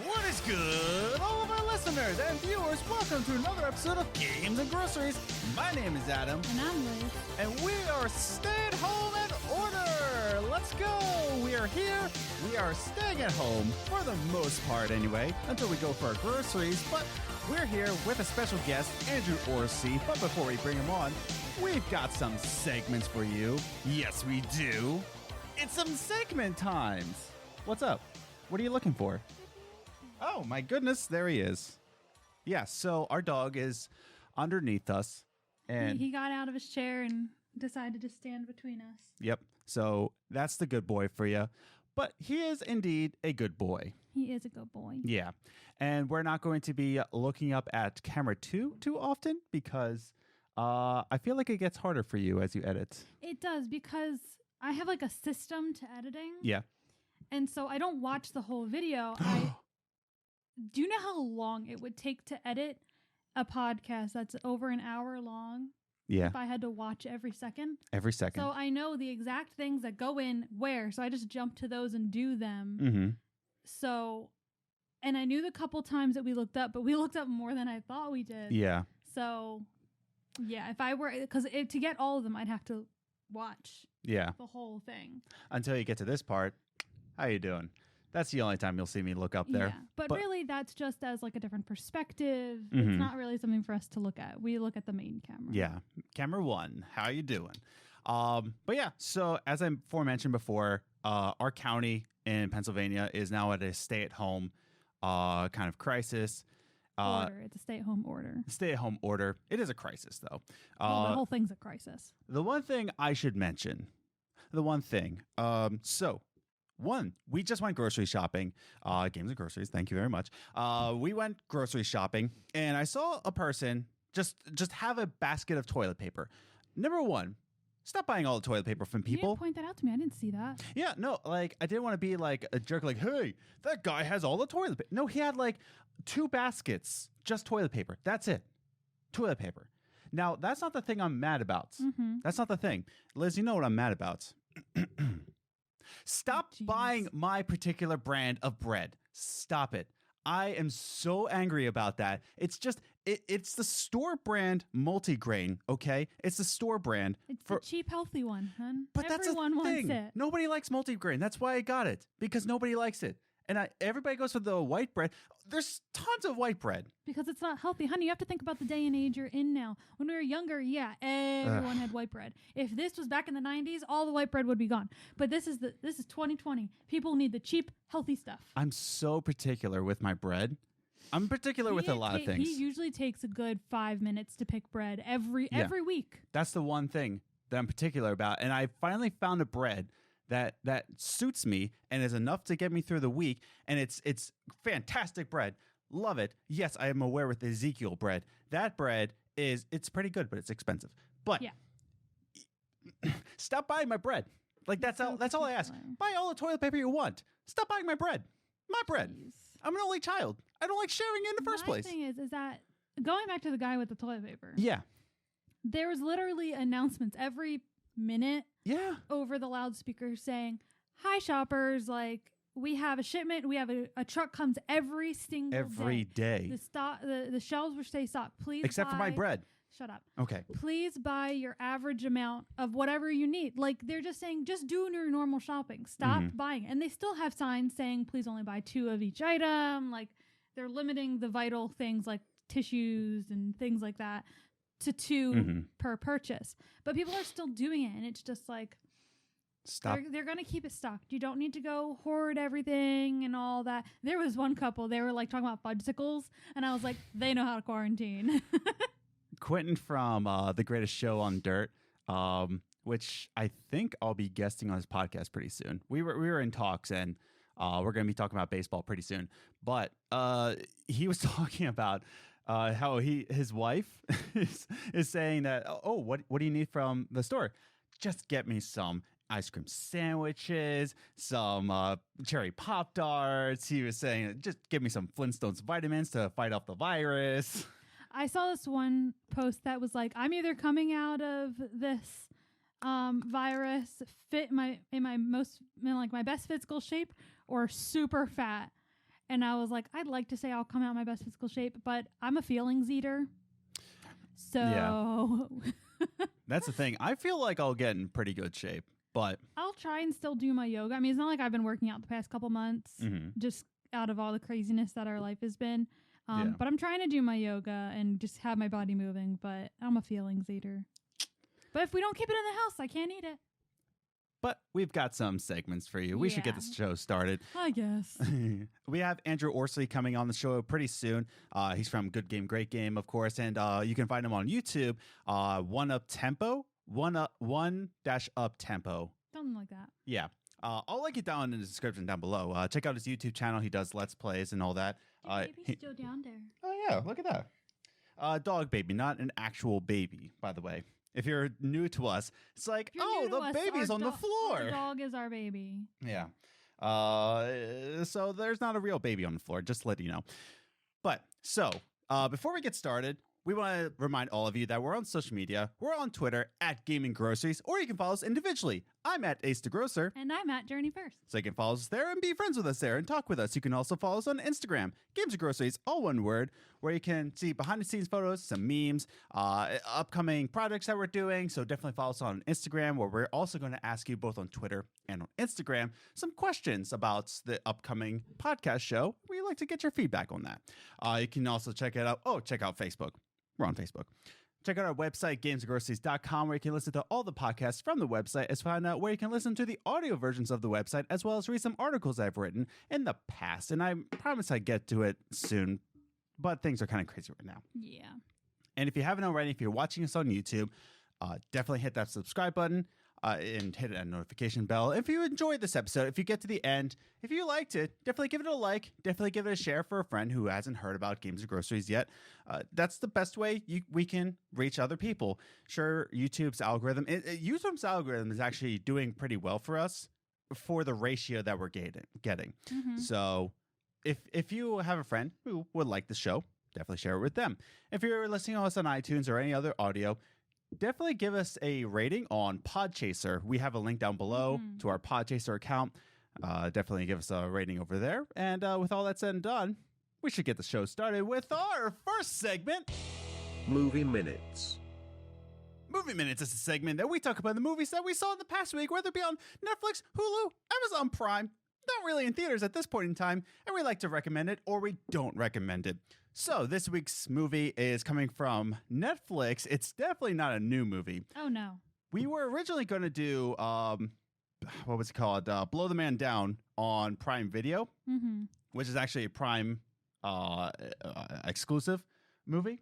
What is good, all of our listeners and viewers? Welcome to another episode of Games and Groceries. My name is Adam. And I'm Liz. And we are staying home in order. Let's go. We are here. We are staying at home, for the most part anyway, until we go for our groceries. But we're here with a special guest, Andrew Orsie. But before we bring him on, we've got some segments for you. Yes, we do. It's some segment times. What's up? What are you looking for? Oh, my goodness. There he is. Yeah, so our dog is underneath us. And He got out of his chair and decided to stand between us. Yep. So that's the good boy for you. But he is indeed a good boy. He is a good boy. Yeah. And we're not going to be looking up at camera 2 too often because I feel like it gets harder for you as you edit. It does, because I have like a system to editing. Yeah. And so I don't watch the whole video. Do you know how long it would take to edit a podcast that's over an hour long? Yeah. If I had to watch every second. Every second. So I know the exact things that go in where. So I just jump to those and do them. Mm-hmm. So, and I knew the couple times that we looked up, but we looked up more than I thought we did. Yeah. So, yeah, if I were, because to get all of them, I'd have to watch Yeah. the whole thing. Until you get to this part. How you doing? That's the only time you'll see me look up there. Yeah, but really that's just as like a different perspective. Mhm. It's not really something for us to look at. We look at the main camera. Yeah. Camera 1. How you doing? But yeah, so as I aforementioned before, our county in Pennsylvania is now at a stay-at-home kind of crisis. Order. It's a stay-at-home order. Stay-at-home order. It is a crisis, though. Well, the whole thing's a crisis. The one thing I should mention, One, we just went grocery shopping. Games and Groceries, thank you very much. We went grocery shopping, and I saw a person just have a basket of toilet paper. Number one, stop buying all the toilet paper from people. You didn't point that out to me. I didn't see that. Yeah, no, like, I didn't want to be like a jerk, like, hey, that guy has all the toilet paper. No, he had like 2 baskets, just toilet paper. That's it. Toilet paper. Now, that's not the thing I'm mad about. Mm-hmm. That's not the thing. Liz, you know what I'm mad about. Stop buying my particular brand of bread. Stop it. I am so angry about that. It's just, it's the store brand multigrain, okay? It's the store brand. It's the cheap, healthy one, hun. But Everyone that's a wants thing. it. Nobody likes multigrain. That's why I got it, because nobody likes it. And everybody goes for the white bread. There's tons of white bread. Because it's not healthy. Honey, you have to think about the day and age you're in now. When we were younger, yeah, everyone had white bread. If this was back in the 90s, all the white bread would be gone. But this is 2020. People need the cheap, healthy stuff. I'm so particular with my bread. I'm particular with a lot of things. He usually takes a good 5 minutes to pick bread every week. That's the one thing that I'm particular about. And I finally found a bread that suits me and is enough to get me through the week, and it's fantastic bread. Love it. Yes, I am aware with Ezekiel bread. That bread it's pretty good, but it's expensive. But yeah. Stop buying my bread. Like that's all I ask. Buy all the toilet paper you want. Stop buying my bread. My bread. Jeez. I'm an only child. I don't like sharing in the first place. My thing is that going back to the guy with the toilet paper. Yeah. There was literally announcements every minute. Yeah. Over the loudspeaker saying, "Hi shoppers, like we have a shipment, we have a truck comes every single day. The shelves will stay stocked. Please Except for my bread. Shut up. Okay. Please buy your average amount of whatever you need." Like they're just saying, just do your normal shopping. Stop buying. And they still have signs saying, please only buy 2 of each item. Like they're limiting the vital things like tissues and things like that to 2 per purchase. But people are still doing it. And it's just like, stop. They're going to keep it stocked. You don't need to go hoard everything and all that. There was one couple, they were like talking about fudgesicles. And I was like, they know how to quarantine. Quentin from The Greatest Show on Dirt, which I think I'll be guesting on his podcast pretty soon. We were in talks, and we're going to be talking about baseball pretty soon. But he was talking about how his wife is saying that, oh, what do you need from the store? Just get me some ice cream sandwiches, some cherry Pop-Tarts. He was saying, just give me some Flintstones vitamins to fight off the virus. I saw this one post that was like, I'm either coming out of this virus fit in my best physical shape or super fat. And I was like, I'd like to say I'll come out in my best physical shape, but I'm a feelings eater. So That's the thing. I feel like I'll get in pretty good shape, but I'll try and still do my yoga. I mean, it's not like I've been working out the past couple months, just out of all the craziness that our life has been. But I'm trying to do my yoga and just have my body moving, but I'm a feelings eater. But if we don't keep it in the house, I can't eat it. But we've got some segments for you. We should get this show started. I guess. We have Andrew Orsie coming on the show pretty soon. He's from Good Game, Great Game, of course. And you can find him on YouTube. One Up Tempo. One dash Up Tempo. Something like that. Yeah. I'll link it down in the description down below. Check out his YouTube channel. He does Let's Plays and all that. Baby's still down there. Oh, yeah. Look at that. Dog baby, not an actual baby, by the way. If you're new to us, it's like, the baby's on the floor. The dog is our baby. Yeah. So there's not a real baby on the floor, just to let you know. But so before we get started, we want to remind all of you that we're on social media. We're on Twitter at Gaming Groceries, or you can follow us individually. I'm at Ace the Grocer. And I'm at Journey First. So you can follow us there and be friends with us there and talk with us. You can also follow us on Instagram, Games and Groceries, all one word, where you can see behind the scenes photos, some memes, upcoming projects that we're doing. So definitely follow us on Instagram, where we're also going to ask you both on Twitter and on Instagram some questions about the upcoming podcast show. We'd like to get your feedback on that. You can also check it out. Check out Facebook. We're on Facebook. Check out our website, gamesandgroceries.com, where you can listen to all the podcasts from the website, as find out where you can listen to the audio versions of the website, as well as read some articles I've written in the past. And I promise I get to it soon, but things are kind of crazy right now. Yeah. And if you haven't already, if you're watching us on YouTube, definitely hit that subscribe button and hit that notification bell. If you enjoyed this episode, if you get to the end, if you liked it, definitely give it a like. Definitely give it a share for a friend who hasn't heard about Games and Groceries yet. That's the best way we can reach other people. Sure, YouTube's algorithm is actually doing pretty well for us for the ratio that we're getting. So if you have a friend who would like the show, definitely share it with them. If you're listening to us on iTunes or any other audio, definitely give us a rating on Podchaser. We have a link down below to our Podchaser account. Definitely give us a rating over there. And with all that said and done, we should get the show started with our first segment. Movie Minutes. Movie Minutes is a segment that we talk about the movies that we saw in the past week, whether it be on Netflix, Hulu, Amazon Prime, not really in theaters at this point in time, and we like to recommend it or we don't recommend it. So this week's movie is coming from Netflix. It's definitely not a new movie. Oh, no. We were originally going to do, what was it called? Blow the Man Down on Prime Video, which is actually a Prime exclusive movie.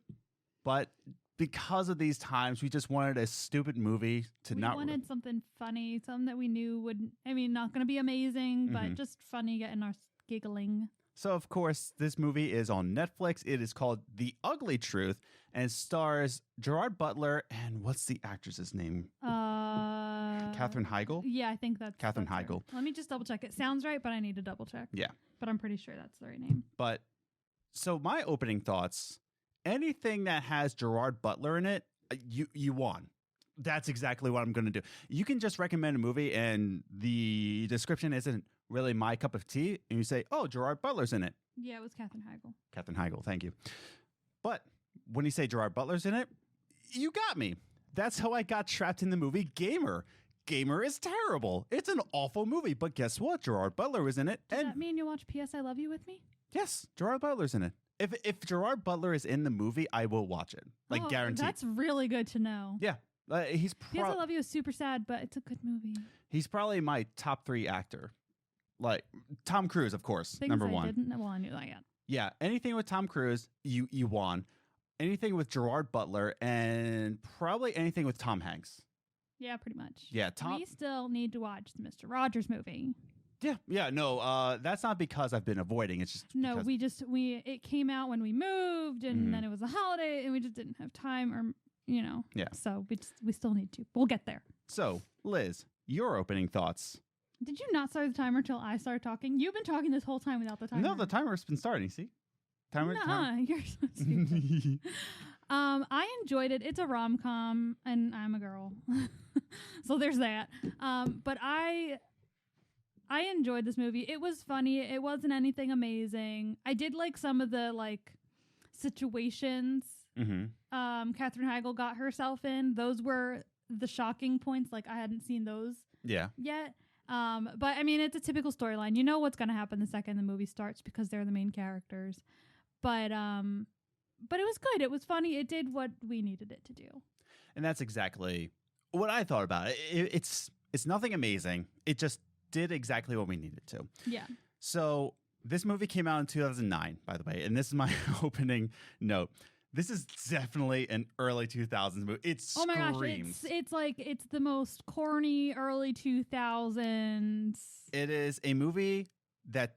But because of these times, we just wanted a stupid movie to we wanted something funny, something that we knew not going to be amazing, but just funny, getting our giggling. So, of course, this movie is on Netflix. It is called The Ugly Truth and stars Gerard Butler and what's the actress's name? Katherine Heigl? Yeah, I think that's Katherine Heigl. Heigl. Let me just double check. It sounds right, but I need to double check. Yeah. But I'm pretty sure that's the right name. But so my opening thoughts, anything that has Gerard Butler in it, you won. That's exactly what I'm going to do. You can just recommend a movie and the description isn't really my cup of tea, and you say, Gerard Butler's in it. Yeah, it was Katherine Heigl. Katherine Heigl, thank you. But when you say Gerard Butler's in it, you got me. That's how I got trapped in the movie Gamer. Gamer is terrible. It's an awful movie, but guess what? Gerard Butler was in it. Does that mean you watch P.S. I Love You with me? Yes, Gerard Butler's in it. If Gerard Butler is in the movie, I will watch it. Guaranteed. That's really good to know. Yeah. He's P.S. I Love You is super sad, but it's a good movie. He's probably my top 3 actor. Like Tom Cruise, of course, number 1. I knew that yet. Yeah, anything with Tom Cruise, you won. Anything with Gerard Butler, and probably anything with Tom Hanks. Yeah, pretty much. Yeah, We still need to watch the Mr. Rogers movie. Yeah, no, that's not because I've been avoiding. It's just no, it came out when we moved, and then it was a holiday, and we just didn't have time, or Yeah. So we still need to. We'll get there. So, Liz, your opening thoughts. Did you not start the timer till I started talking? You've been talking this whole time without the timer. No, the timer's been starting. See, timer. You're so stupid. I enjoyed it. It's a rom-com, and I'm a girl, so there's that. But I I enjoyed this movie. It was funny. It wasn't anything amazing. I did like some of the like situations Katherine Heigl got herself in. Those were the shocking points. Like I hadn't seen those yet. But I mean, it's a typical storyline. You know what's going to happen the second the movie starts because they're the main characters. But it was good. It was funny. It did what we needed it to do. And that's exactly what I thought about it. It's nothing amazing. It just did exactly what we needed to. Yeah. So this movie came out in 2009, by the way, and this is my opening note. This is definitely an early 2000s movie. It screams. Oh my gosh, it's like it's the most corny early 2000s. It is a movie that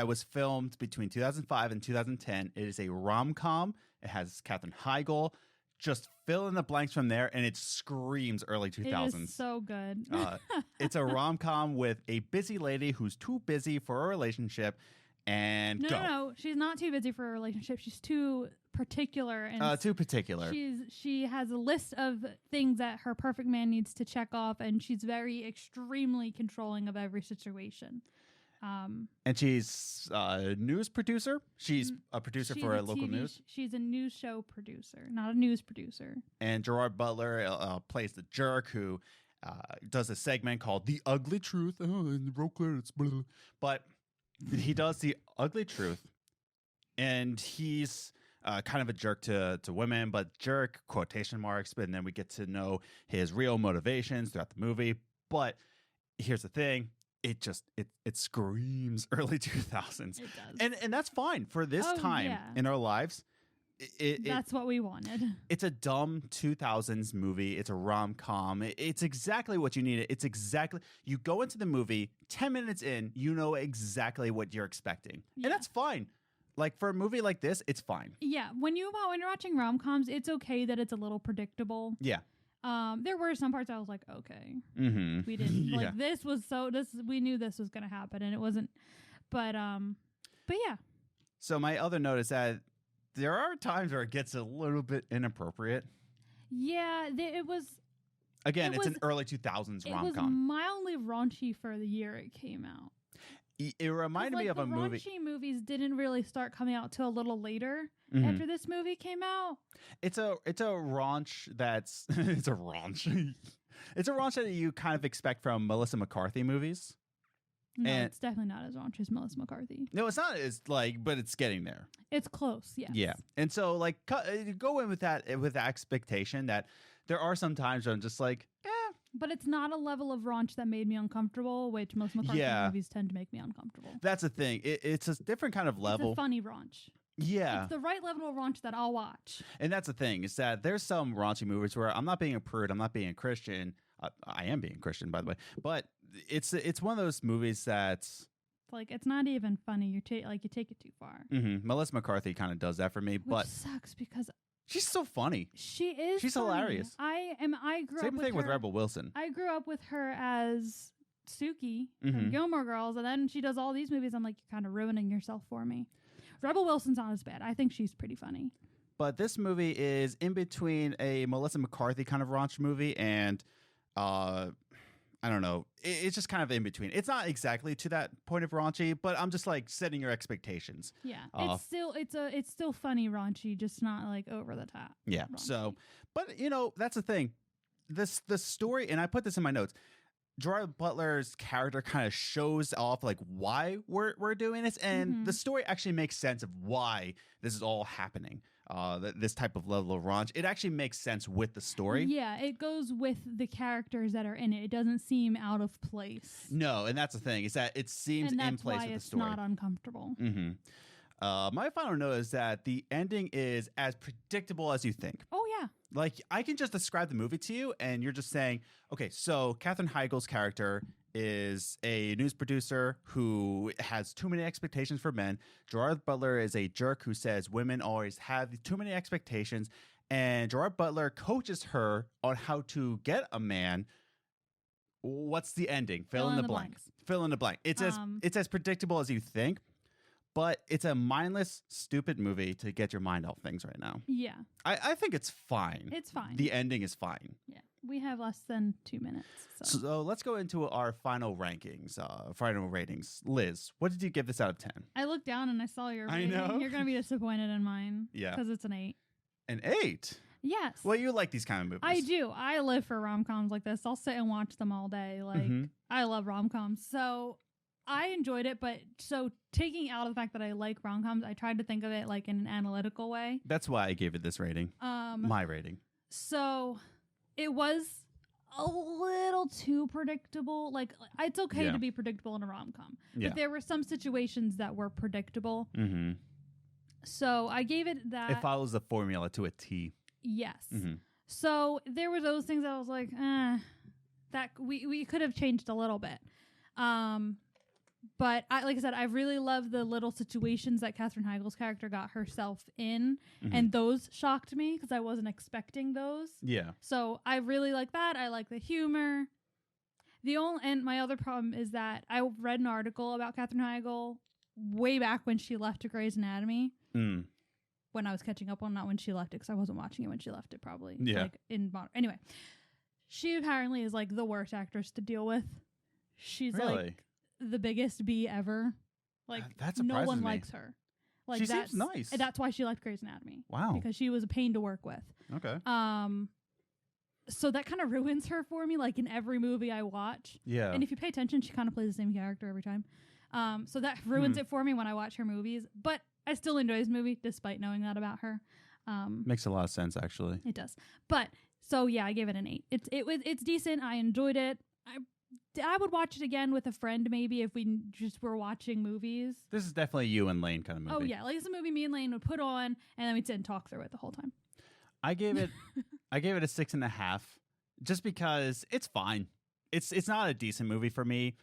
was filmed between 2005 and 2010. It is a rom-com. It has Katherine Heigl. Just fill in the blanks from there, and it screams early 2000s. It is so good. It's a rom-com with a busy lady who's too busy for a relationship. And no, she's not too busy for a relationship. She's too particular and too particular. She has a list of things that her perfect man needs to check off, and she's very extremely controlling of every situation. And she's a news producer. She's a producer for a local news. She's a news show producer, not a news producer. And Gerard Butler plays the jerk who does a segment called "The Ugly Truth." But he does the ugly truth, and he's kind of a jerk to women, but jerk quotation marks. And then we get to know his real motivations throughout the movie. But here's the thing. It screams early 2000s. It does. And that's fine for this time in our lives. That's what we wanted. It's a dumb 2000s movie. It's a rom-com. It's exactly what you needed. It's exactly, you go into the movie, 10 minutes in, you know exactly what you're expecting. Yeah. And that's fine. Like for a movie like this, it's fine. Yeah. When you're watching rom-coms, it's okay that it's a little predictable. Yeah. There were some parts I was like, okay, we didn't like we knew this was going to happen, and it wasn't. But yeah. So my other note is that there are times where it gets a little bit inappropriate. Yeah, it was. Again, it's an early 2000s rom-com. It was mildly raunchy for the year it came out. It reminded me of a movie. Raunchy movies didn't really start coming out till a little later after this movie came out. It's a raunch that's it's a raunch. It's a raunch that you kind of expect from Melissa McCarthy movies. No, it's definitely not as raunchy as Melissa McCarthy. No, it's not as but it's getting there. It's close, yes. Yeah, and so go in with that with the expectation that there are some times where I'm just like, But it's not a level of raunch that made me uncomfortable, which most McCarthy movies tend to make me uncomfortable. That's the thing. It's a different kind of level. It's a funny raunch. Yeah. It's the right level of raunch that I'll watch. And that's the thing, is that there's some raunchy movies where I'm not being a prude, I'm not being a Christian. I am being Christian, by the way. But it's one of those movies that's like, it's not even funny. You take it too far. Melissa McCarthy kind of does that for me. Which sucks because she's so funny. She is. She's funny. Hilarious. I grew up Same with thing her. with Rebel Wilson. I grew up with her as Suki from Gilmore Girls, and then she does all these movies. I'm like, you're kind of ruining yourself for me. Rebel Wilson's not as bad. I think she's pretty funny. But this movie is in between a Melissa McCarthy kind of raunch movie and I don't know. It's just kind of in between. It's not exactly to that point of raunchy, but I'm just like setting your expectations. Yeah, it's still funny raunchy, just not like over the top. Yeah. Raunchy. So, but that's the thing. The story, and I put this in my notes. Gerard Butler's character kind of shows off like why we're doing this, and the story actually makes sense of why this is all happening. This type of level of raunch, it actually makes sense with the story. Yeah, it goes with the characters that are in it. It doesn't seem out of place. No, and that's the thing, is that it seems in place with the story. That's why it's not uncomfortable. My final note is that the ending is as predictable as you think. Oh, yeah. Like, I can just describe the movie to you, and you're just saying, okay, so Katherine Heigl's character is a news producer who has too many expectations for men. Gerard Butler is a jerk who says women always have too many expectations, and Gerard Butler coaches her on how to get a man. What's the ending? Fill in the blank. Fill in the blank. It's as predictable as you think. but it's a mindless, stupid movie to get your mind off things right now. Yeah. I think it's fine. It's fine. The ending is fine. Yeah. We have less than 2 minutes. So let's go into our final rankings, final ratings. Liz, what did you give this out of 10? I looked down and I saw your I rating. know. You're going to be disappointed in mine. Yeah. Because it's an 8. An 8? Yes. Well, you like these kind of movies. I do. I live for rom-coms like this. I'll sit and watch them all day. Like, I love rom-coms. So I enjoyed it, but so taking out of the fact that I like rom-coms, I tried to think of it like in an analytical way. That's why I gave it this rating. My rating. So it was a little too predictable. Like, it's okay to be predictable in a rom-com. Yeah. But there were some situations that were predictable. Mm-hmm. So I gave it that. It follows the formula to a T. Yes. Mm-hmm. So there were those things I was like, that we could have changed a little bit. But like I said, I really love the little situations that Katherine Heigl's character got herself in, and those shocked me because I wasn't expecting those. Yeah. So I really like that. I like the humor. And my other problem is that I read an article about Katherine Heigl way back when she left to Grey's Anatomy. When I was catching up on, not when she left it, because I wasn't watching it when she left it, probably. Yeah. Anyway, she apparently is like the worst actress to deal with. She's like the biggest B ever. Like, that no surprises one me. likes her. Like, she seems nice. That's why she left Grey's Anatomy. Wow. Because she was a pain to work with. Okay. So that kind of ruins her for me, like in every movie I watch. Yeah. And if you pay attention, she kind of plays the same character every time. So that ruins it for me when I watch her movies. But I still enjoy this movie, despite knowing that about her. Makes a lot of sense, actually. It does. But so yeah, I gave it an 8. It's decent. I enjoyed it. I would watch it again with a friend, maybe, if we just were watching movies. This is definitely you and Lane kind of movie. Oh yeah, like it's a movie me and Lane would put on, and then we'd sit and talk through it the whole time. I gave it a 6.5, just because it's fine. It's not a decent movie for me.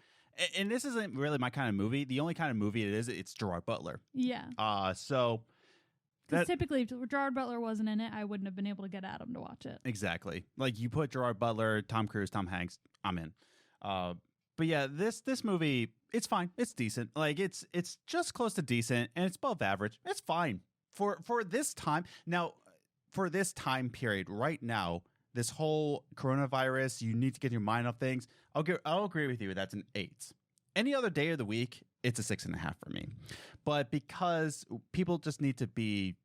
And this isn't really my kind of movie. The only kind of movie it is, it's Gerard Butler. Yeah. So because typically, if Gerard Butler wasn't in it, I wouldn't have been able to get Adam to watch it. Exactly. Like, you put Gerard Butler, Tom Cruise, Tom Hanks, I'm in. But yeah, this movie, it's fine. It's decent. Like, it's just close to decent, and it's above average. It's fine for this time. Now, for this time period right now, this whole coronavirus, you need to get your mind off things. I'll agree with you. That's an 8. Any other day of the week, it's a 6.5 for me. But because people just need to be,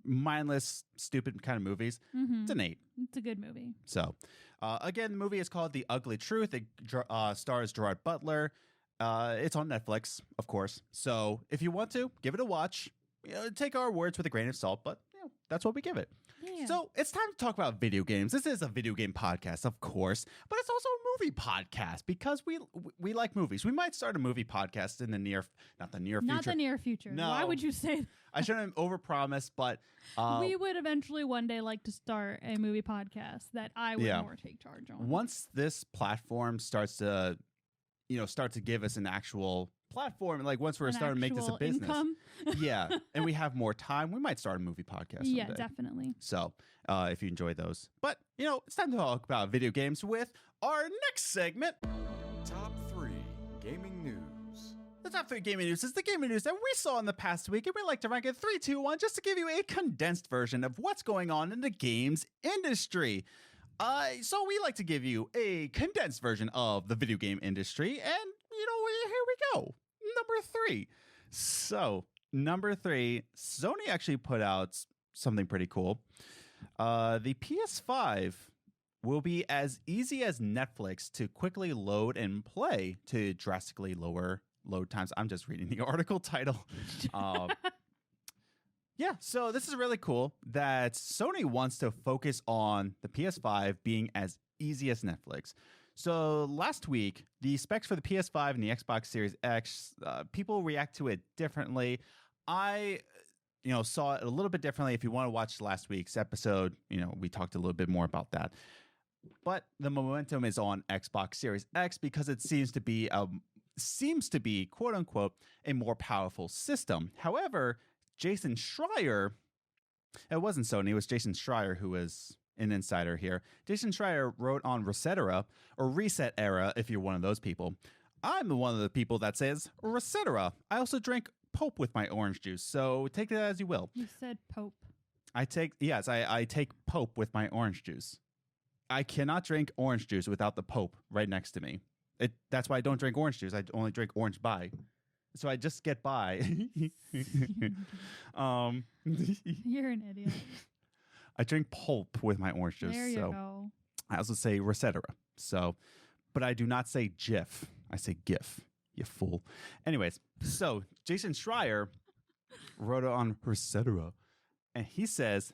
mindless, stupid kind of movies, it's an 8. It's a good movie. So, again, the movie is called The Ugly Truth. It stars Gerard Butler. It's on Netflix, of course. So if you want to, give it a watch. Take our words with a grain of salt, but that's what we give it. Yeah. So it's time to talk about video games. This is a video game podcast, of course, but it's also a movie podcast because we like movies. We might start a movie podcast in not the near future. No. Why would you say that? I shouldn't overpromise, but we would eventually one day like to start a movie podcast that I would more take charge on. Once this platform starts to give us an actual platform, like once we're starting to make this a business, income. Yeah, and we have more time, we might start a movie podcast someday. Yeah, definitely. So if you enjoy those, but it's time to talk about video games with our next segment. Top 3 Gaming News. The top 3 gaming news is the gaming news that we saw in the past week, and we like to rank it 3, 2, 1 just to give you a condensed version of what's going on in the games industry. So we like to give you a condensed version of the video game industry, and here we go. Number 3. So, number 3, Sony actually put out something pretty cool. The PS5 will be as easy as Netflix to quickly load and play to drastically lower load times. I'm just reading the article title. Yeah, so this is really cool that Sony wants to focus on the PS5 being as easy as Netflix. So last week, the specs for the PS5 and the Xbox Series X, people react to it differently. I, saw it a little bit differently. If you want to watch last week's episode, we talked a little bit more about that. But the momentum is on Xbox Series X because it seems to be quote unquote a more powerful system. However, Jason Schreier, it wasn't Sony, it was Jason Schreier who was an insider here. Jason Schreier wrote on Resetera, or Reset Era, if you're one of those people. I'm one of the people that says Resetera. I also drink Pope with my orange juice. So take that as you will. You said Pope. I take Pope with my orange juice. I cannot drink orange juice without the Pope right next to me. That's why I don't drink orange juice. I only drink orange by. So I just get by. You're an idiot. I drink pulp with my orange juice. There you go. I also say recetera. So, but I do not say GIF. I say GIF. You fool. Anyways, so Jason Schreier wrote it on recetera, and he says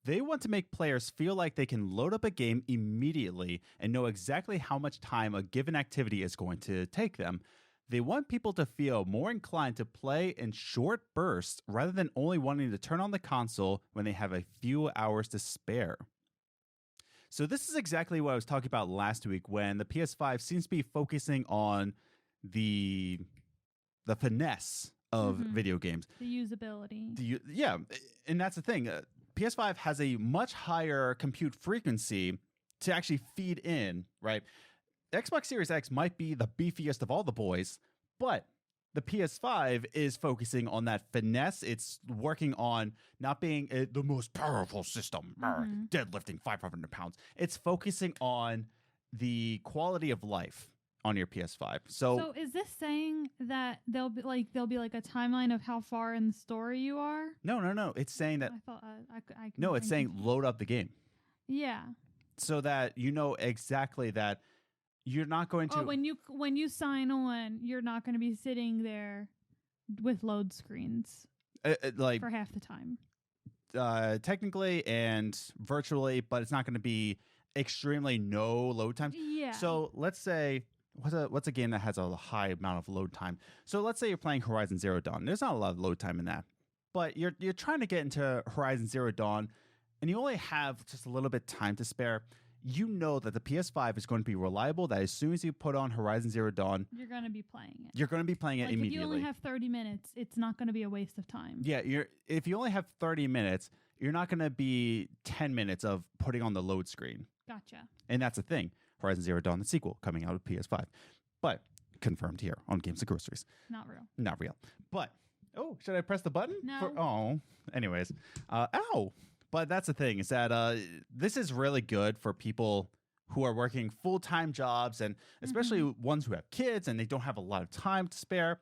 they want to make players feel like they can load up a game immediately and know exactly how much time a given activity is going to take them. They want people to feel more inclined to play in short bursts rather than only wanting to turn on the console when they have a few hours to spare. So this is exactly what I was talking about last week when the PS5 seems to be focusing on the finesse of video games. The usability. Yeah, and that's the thing. PS5 has a much higher compute frequency to actually feed in, right? Xbox Series X might be the beefiest of all the boys, but the PS5 is focusing on that finesse. It's working on not being the most powerful system, deadlifting 500 pounds. It's focusing on the quality of life on your PS5. So is this saying that there'll be like a timeline of how far in the story you are? No. It's saying that. I thought No, it's saying load up the game. Yeah. So that you know exactly that. You're not going to. Oh, when you sign on, you're not going to be sitting there with load screens like for half the time. Technically and virtually, but it's not going to be extremely no load time. Yeah. So let's say what's a game that has a high amount of load time. So let's say you're playing Horizon Zero Dawn. There's not a lot of load time in that, but you're trying to get into Horizon Zero Dawn, and you only have just a little bit time to spare. You know that the PS5 is going to be reliable, that as soon as you put on Horizon Zero Dawn, you're going to be playing it. You're going to be playing it immediately. If you only have 30 minutes, it's not going to be a waste of time. Yeah, if you only have 30 minutes, you're not going to be 10 minutes of putting on the load screen. Gotcha. And that's the thing. Horizon Zero Dawn, the sequel, coming out of PS5. But confirmed here on Games and Groceries. Not real. Not real. But, should I press the button? No. Anyways. Ow. But that's the thing, is that this is really good for people who are working full-time jobs, and especially ones who have kids and they don't have a lot of time to spare.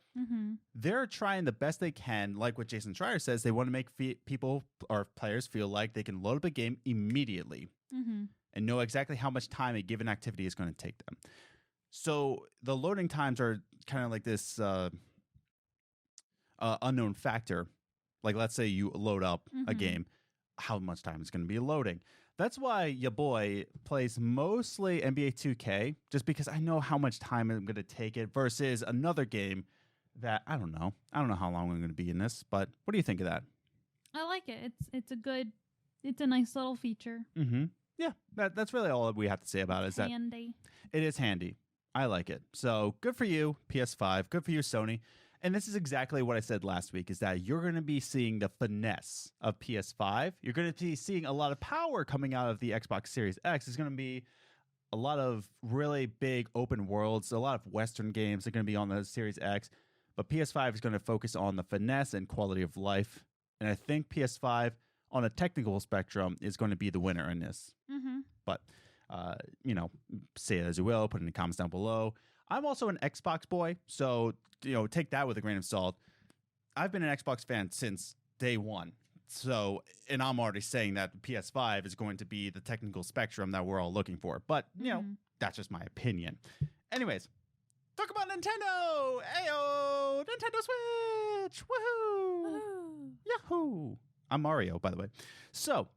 They're trying the best they can. Like what Jason Schreier says, they want to make people or players feel like they can load up a game immediately and know exactly how much time a given activity is going to take them. So the loading times are kind of like this unknown factor. Like, let's say you load up a game. How much time is going to be loading. That's why your boy plays mostly NBA 2K, just because I know how much time I'm going to take it versus another game that I don't know. I don't know how long I'm going to be in this, but what do you think of that? I like it. It's a nice little feature. Yeah, that's really all we have to say about it. Is handy. That it is handy. I like it. So good for you, PS5. Good for you, Sony. And this is exactly what I said last week, is that you're going to be seeing the finesse of PS5. You're going to be seeing a lot of power coming out of the Xbox Series X. There's going to be a lot of really big open worlds. A lot of Western games are going to be on the Series X. But PS5 is going to focus on the finesse and quality of life. And I think PS5, on a technical spectrum, is going to be the winner in this. But, say it as you will. Put it in the comments down below. I'm also an Xbox boy, so take that with a grain of salt. I've been an Xbox fan since day one. So, and I'm already saying that PS5 is going to be the technical spectrum that we're all looking for. But, that's just my opinion. Anyways, talk about Nintendo! Ayo! Nintendo Switch! Woohoo! Yahoo! I'm Mario, by the way. So,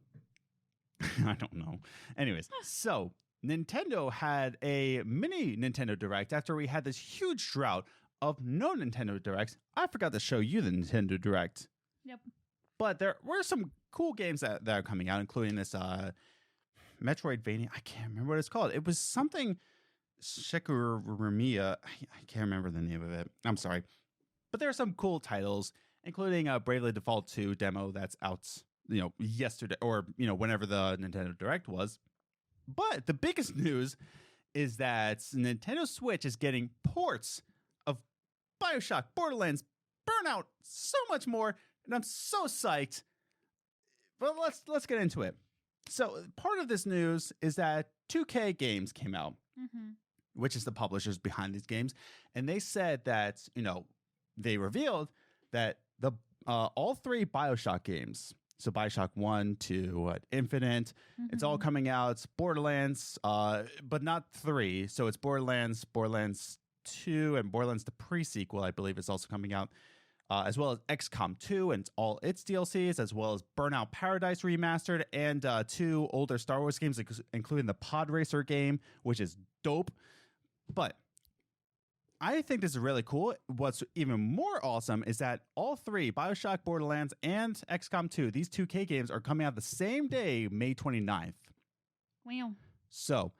I don't know. Anyways, so Nintendo had a mini Nintendo Direct after we had this huge drought of no Nintendo Directs. I forgot to show you the Nintendo Direct. Yep. But there were some cool games that are coming out, including this Metroidvania. I can't remember what it's called. It was something Shikuramiya. I can't remember the name of it. I'm sorry. But there are some cool titles, including Bravely Default 2 demo that's out, yesterday or, whenever the Nintendo Direct was. But the biggest news is that Nintendo Switch is getting ports of Bioshock, Borderlands, out so much more, and I'm so psyched. But let's get into it. So part of this news is that 2K Games came out, which is the publishers behind these games, and they said that, they revealed that the all 3 Bioshock games, so Bioshock 1 to Infinite, it's all coming out. It's Borderlands, but not 3. So it's Borderlands 2, and Borderlands the pre-sequel, I believe, is also coming out, as well as XCOM 2 and all its DLCs, as well as Burnout Paradise Remastered, and 2 older Star Wars games, including the Podchaser game, which is dope. But I think this is really cool. What's even more awesome is that all 3, Bioshock, Borderlands, and XCOM 2, these 2K games are coming out the same day, May 29th. Wow. So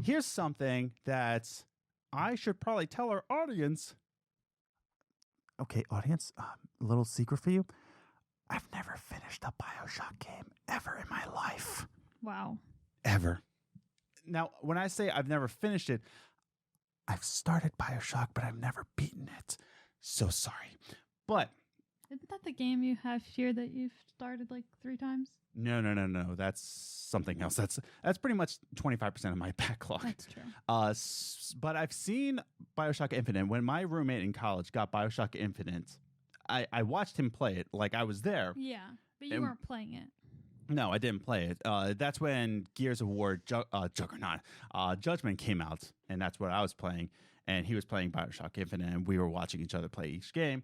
here's something that I should probably tell our audience. Okay, audience, a little secret for you. I've never finished a Bioshock game ever in my life. Wow. Ever. Now, when I say I've never finished it, I've started Bioshock, but I've never beaten it. So sorry. But isn't that the game you have here that you've started like 3 times? No. That's something else. That's pretty much 25% of my backlog. That's true. But I've seen Bioshock Infinite. When my roommate in college got Bioshock Infinite, I watched him play it. Like, I was there. Yeah, but you weren't playing it. No, I didn't play it. That's when Gears of War Judgment came out, and that's what I was playing. And he was playing Bioshock Infinite, and we were watching each other play each game.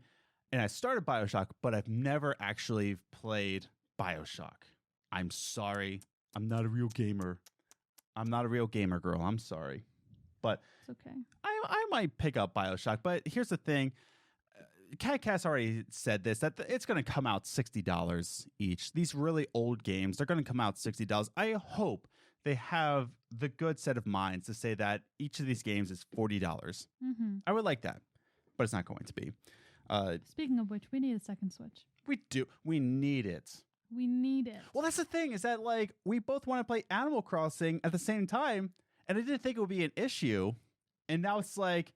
And I started Bioshock, but I've never actually played Bioshock. I'm sorry. I'm not a real gamer. I'm not a real gamer girl. I'm sorry. But it's okay. I might pick up Bioshock. But here's the thing. CatCast already said this, that it's going to come out $60 each. These really old games, they're going to come out $60. I hope they have the good set of minds to say that each of these games is $40. I would like that, but it's not going to be. Speaking of which, we need a second Switch. We do. We need it. We need it. Well, that's the thing, is that, like, we both want to play Animal Crossing at the same time, and I didn't think it would be an issue. And now it's like,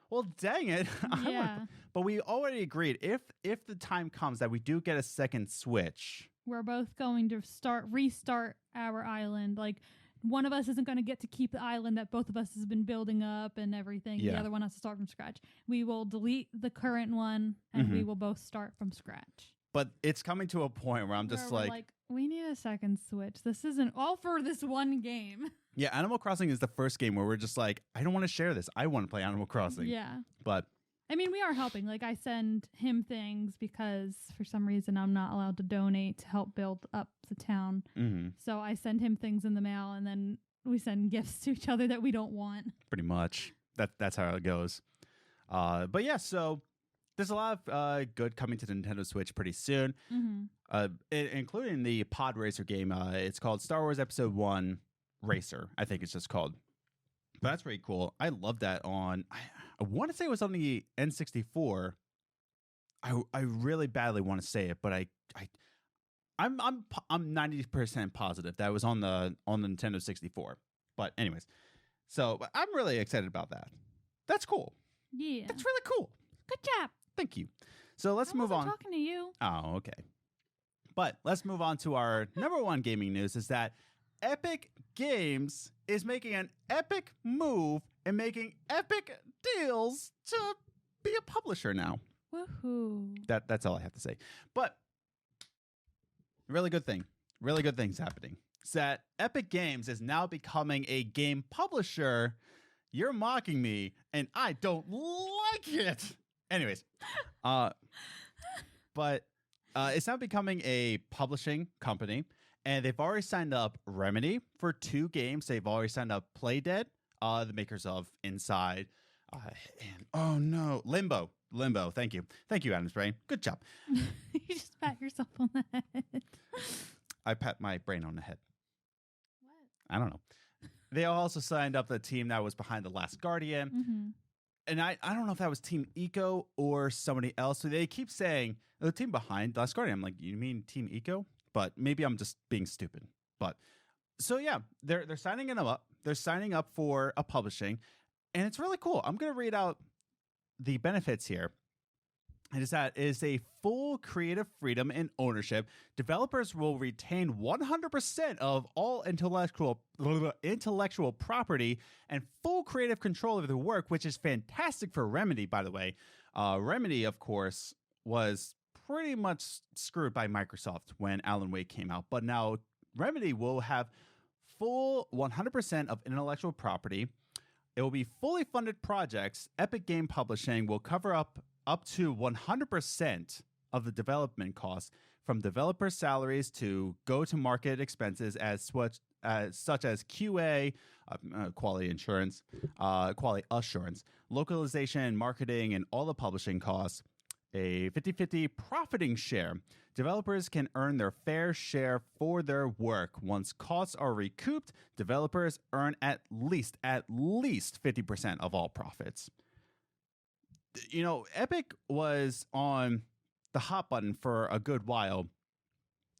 well, dang it. Yeah. But we already agreed, if the time comes that we do get a second Switch, we're both going to restart our island. Like, one of us isn't going to get to keep the island that both of us has been building up and everything. Yeah. The other one has to start from scratch. We will delete the current one, and we will both start from scratch. But it's coming to a point where I'm just we're like, we need a second Switch. This isn't all for this one game. Yeah, Animal Crossing is the first game where we're just like, I don't want to share this. I want to play Animal Crossing. Yeah. But I mean, we are helping. Like, I send him things because for some reason I'm not allowed to donate to help build up the town. So I send him things in the mail, and then we send gifts to each other that we don't want. Pretty much. That's how it goes. But yeah, so there's a lot of good coming to the Nintendo Switch pretty soon, including the pod racer game. It's called Star Wars Episode 1 Racer, I think it's just called. But that's pretty cool. I love that on... I want to say it was on the N64. I really badly want to say it, but I'm 90% positive that it was on the Nintendo 64. But anyways, so I'm really excited about that. That's cool. Yeah, that's really cool. Good job. Thank you. So let's move on. Talking to you. Oh, okay. But let's move on to our number one gaming news. Is that Epic Games is making an epic move and making epic deals to be a publisher now. Woohoo. That's all I have to say. But really good things happening. It's that Epic Games is now becoming a game publisher. You're mocking me, and I don't like it. Anyways, but it's now becoming a publishing company, and they've already signed up Remedy for 2 games. They've already signed up Playdead, the makers of Inside, and oh no, Limbo. Thank you, Adam's Brain. Good job. You just pat yourself on the head. I pat my brain on the head. What? I don't know. They also signed up the team that was behind The Last Guardian. And I don't know if that was Team Eco or somebody else. So they keep saying the team behind The Last Guardian. I'm like, you mean Team Eco? But maybe I'm just being stupid. But so yeah, they're signing them up. They're signing up for a publishing, and it's really cool. I'm gonna read out the benefits here. It is that it is a full creative freedom and ownership. Developers will retain 100% of all intellectual property and full creative control of their work, which is fantastic for Remedy, by the way. Remedy, of course, was pretty much screwed by Microsoft when Alan Wake came out, but now Remedy will have full 100% of intellectual property. It will be fully funded projects. Epic Game Publishing will cover up to 100% of the development costs, from developer salaries to go-to-market expenses such as QA, quality assurance, localization, marketing, and all the publishing costs. A 50-50 profiting share. Developers can earn their fair share for their work. Once costs are recouped, developers earn at least 50% of all profits. You know, Epic was on the hot button for a good while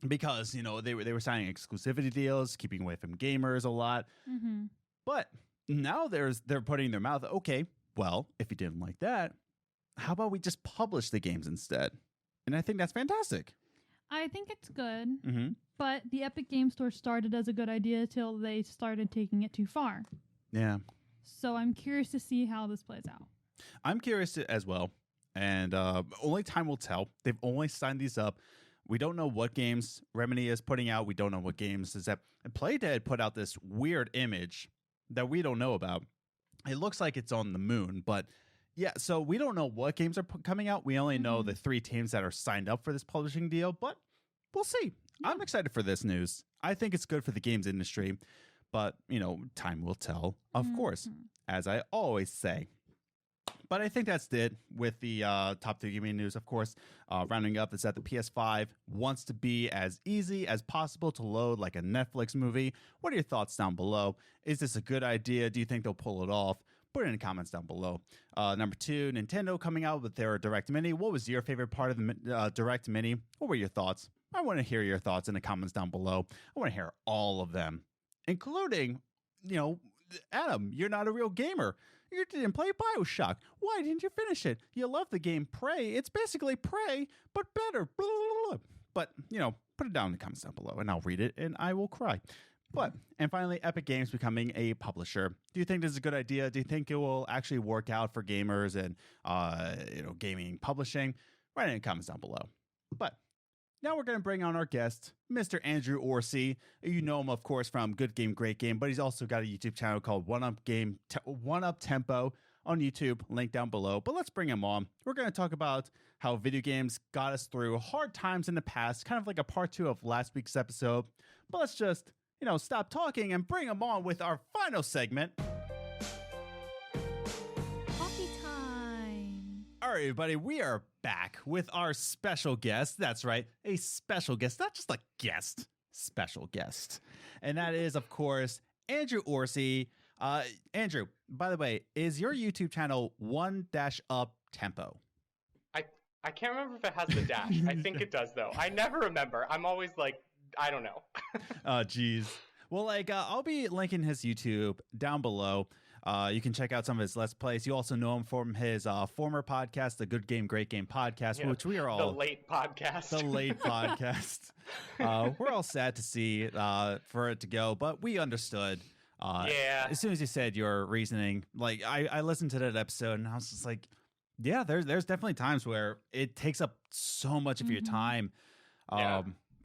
because, you know, they were signing exclusivity deals, keeping away from gamers a lot. Mm-hmm. But now they're putting their mouth, okay, well, if you didn't like that, how about we just publish the games instead? And I think that's fantastic. I think it's good, Mm-hmm. but the Epic Game Store started as a good idea till they started taking it too far. Yeah. So I'm curious to see how this plays out. I'm curious as well. And only time will tell. They've only signed these up. We don't know what games Remedy is putting out. We don't know what games is that. And Playdead put out this weird image that we don't know about. It looks like it's on the moon, but yeah, so we don't know what games are coming out. We only know the 3 teams that are signed up for this publishing deal, but we'll see. Yeah. I'm excited for this news. I think it's good for the games industry, but, you know, time will tell, of course, as I always say. But I think that's it with the top 3 gaming news, of course. Rounding up is that the PS5 wants to be as easy as possible to load like a Netflix movie. What are your thoughts down below? Is this a good idea? Do you think they'll pull it off? Put it in the comments down below. Number 2, Nintendo coming out with their Direct Mini. What was your favorite part of the Direct Mini? What were your thoughts? I want to hear your thoughts in the comments down below. I want to hear all of them, including, you know, Adam, you're not a real gamer. You didn't play Bioshock. Why didn't you finish it? You love the game Prey. It's basically Prey, but better. Blah, blah, blah. But, you know, put it down in the comments down below, and I'll read it, and I will cry. And finally, Epic Games becoming a publisher. Do you think this is a good idea? Do you think it will actually work out for gamers and, gaming publishing? Write it in the comments down below. But now we're going to bring on our guest, Mr. Andrew Orsie. You know him, of course, from Good Game, Great Game, but he's also got a YouTube channel called One Up Tempo on YouTube, link down below. But let's bring him on. We're going to talk about how video games got us through hard times in the past, kind of like a part 2 of last week's episode. But let's just, stop talking and bring him on with our final segment. Coffee time. All right, everybody, we are back with our special guest. That's right, a special guest, not just a guest, special guest. And that is, of course, Andrew Orsie. Andrew, by the way, is your YouTube channel One-Up Tempo? I can't remember if it has the dash. I think it does, though. I never remember. I'm always like, I don't know. Oh, geez. Well, I'll be linking his YouTube down below. You can check out some of his Let's Plays. You also know him from his former podcast, the Good Game, Great Game podcast, which we are all... The late podcast. The late podcast. We're all sad to see for it to go, but we understood. Yeah. As soon as you said your reasoning, I listened to that episode, and I was just like, yeah, there's definitely times where it takes up so much of your time.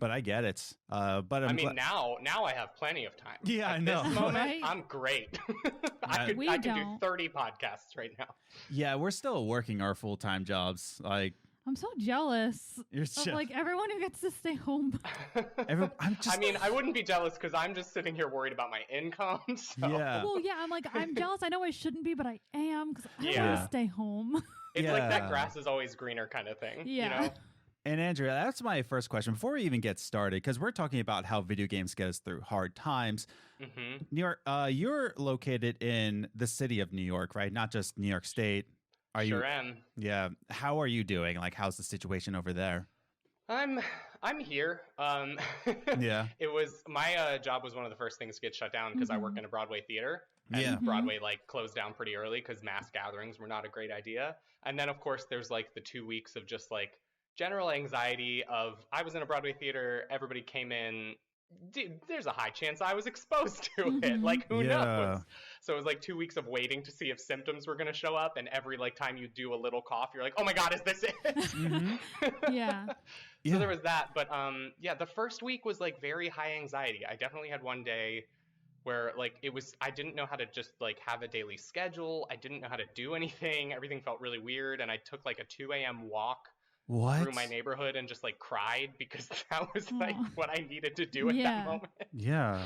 But I get it. But now I have plenty of time. Yeah, I know. This moment, right? I'm great. I could do 30 podcasts right now. Yeah, we're still working our full-time jobs. I'm so jealous of everyone who gets to stay home. I wouldn't be jealous because I'm just sitting here worried about my income. So. Yeah. Well, yeah, I'm jealous. I know I shouldn't be, but I am because I want to stay home. It's like that grass is always greener kind of thing. Yeah. You know? And Andrew, that's my first question. Before we even get started, because we're talking about how video games get us through hard times. Mm-hmm. New York, you're located in the city of New York, right? Not just New York State. Sure am. Yeah. How are you doing? How's the situation over there? I'm here. Yeah. It was my job was one of the first things to get shut down because I work in a Broadway theater. And Yeah. Broadway like closed down pretty early because mass gatherings were not a great idea. And then of course there's like the 2 weeks of just like general anxiety of I was in a Broadway theater, everybody came in. Dude, there's a high chance I was exposed to it. Like, who knows? So it was like 2 weeks of waiting to see if symptoms were going to show up. And every like time you do a little cough, you're like, oh my God, is this it? Yeah. So there was that. But yeah, the first week was like very high anxiety. I definitely had one day where like I didn't know how to just like have a daily schedule. I didn't know how to do anything. Everything felt really weird. And I took like a 2 a.m. walk through my neighborhood and just like cried because that was like what I needed to do at that moment. Yeah.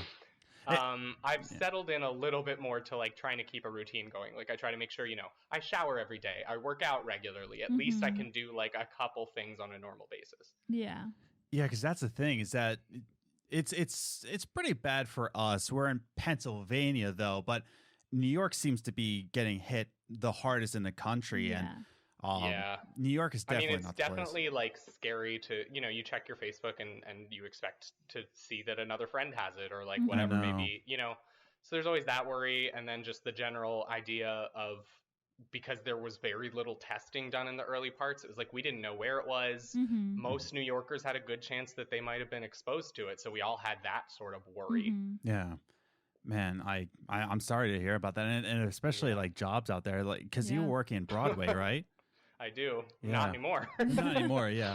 I've settled in a little bit more to like trying to keep a routine going. Like I try to make sure, I shower every day. I work out regularly. At least I can do like a couple things on a normal basis. Yeah. Yeah, because that's the thing is that it's pretty bad for us. We're in Pennsylvania though, but New York seems to be getting hit the hardest in the country. And New York is definitely it's not the definitely like scary to, you check your Facebook and you expect to see that another friend has it or like whatever maybe, so there's always that worry. And then just the general idea of, because there was very little testing done in the early parts, it was like we didn't know where it was. Most New Yorkers had a good chance that they might have been exposed to it. So we all had that sort of worry. Yeah. Man, I'm sorry to hear about that. And especially like jobs out there, like, because you work in Broadway, right? I do. Not anymore. Not anymore. Yeah.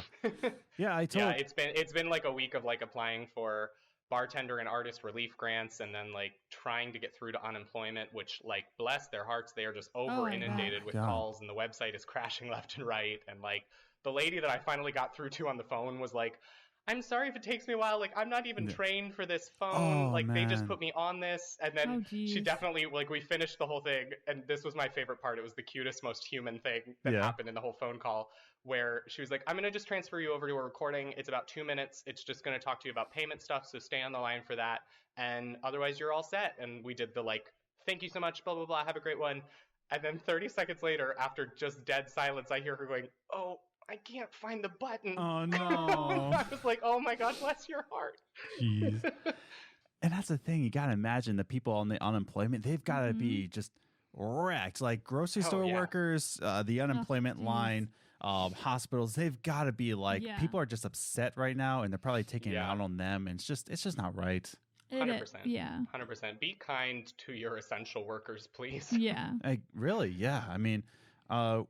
Yeah. It's been like a week of like applying for bartender and artist relief grants and then like trying to get through to unemployment, which like bless their hearts, they are just over inundated with calls and the website is crashing left and right. And like the lady that I finally got through to on the phone was like, I'm sorry if it takes me a while. Like, I'm not even trained for this phone. They just put me on this. And then she definitely, like, we finished the whole thing. And this was my favorite part. It was the cutest, most human thing that happened in the whole phone call, where she was like, I'm going to just transfer you over to a recording. It's about 2 minutes. It's just going to talk to you about payment stuff. So stay on the line for that. And otherwise, you're all set. And we did the, like, thank you so much, blah, blah, blah. Have a great one. And then 30 seconds later, after just dead silence, I hear her going, oh, I can't find the button. Oh, no. I was like, oh, my God, bless your heart. Jeez. And that's the thing. You got to imagine the people on the unemployment, they've got to be just wrecked. Like grocery store workers, the unemployment line, hospitals, they've got to be like, people are just upset right now, and they're probably taking it out on them. And it's just not right. 100%. Yeah. 100%. Be kind to your essential workers, please. Yeah. Really? Yeah. I mean,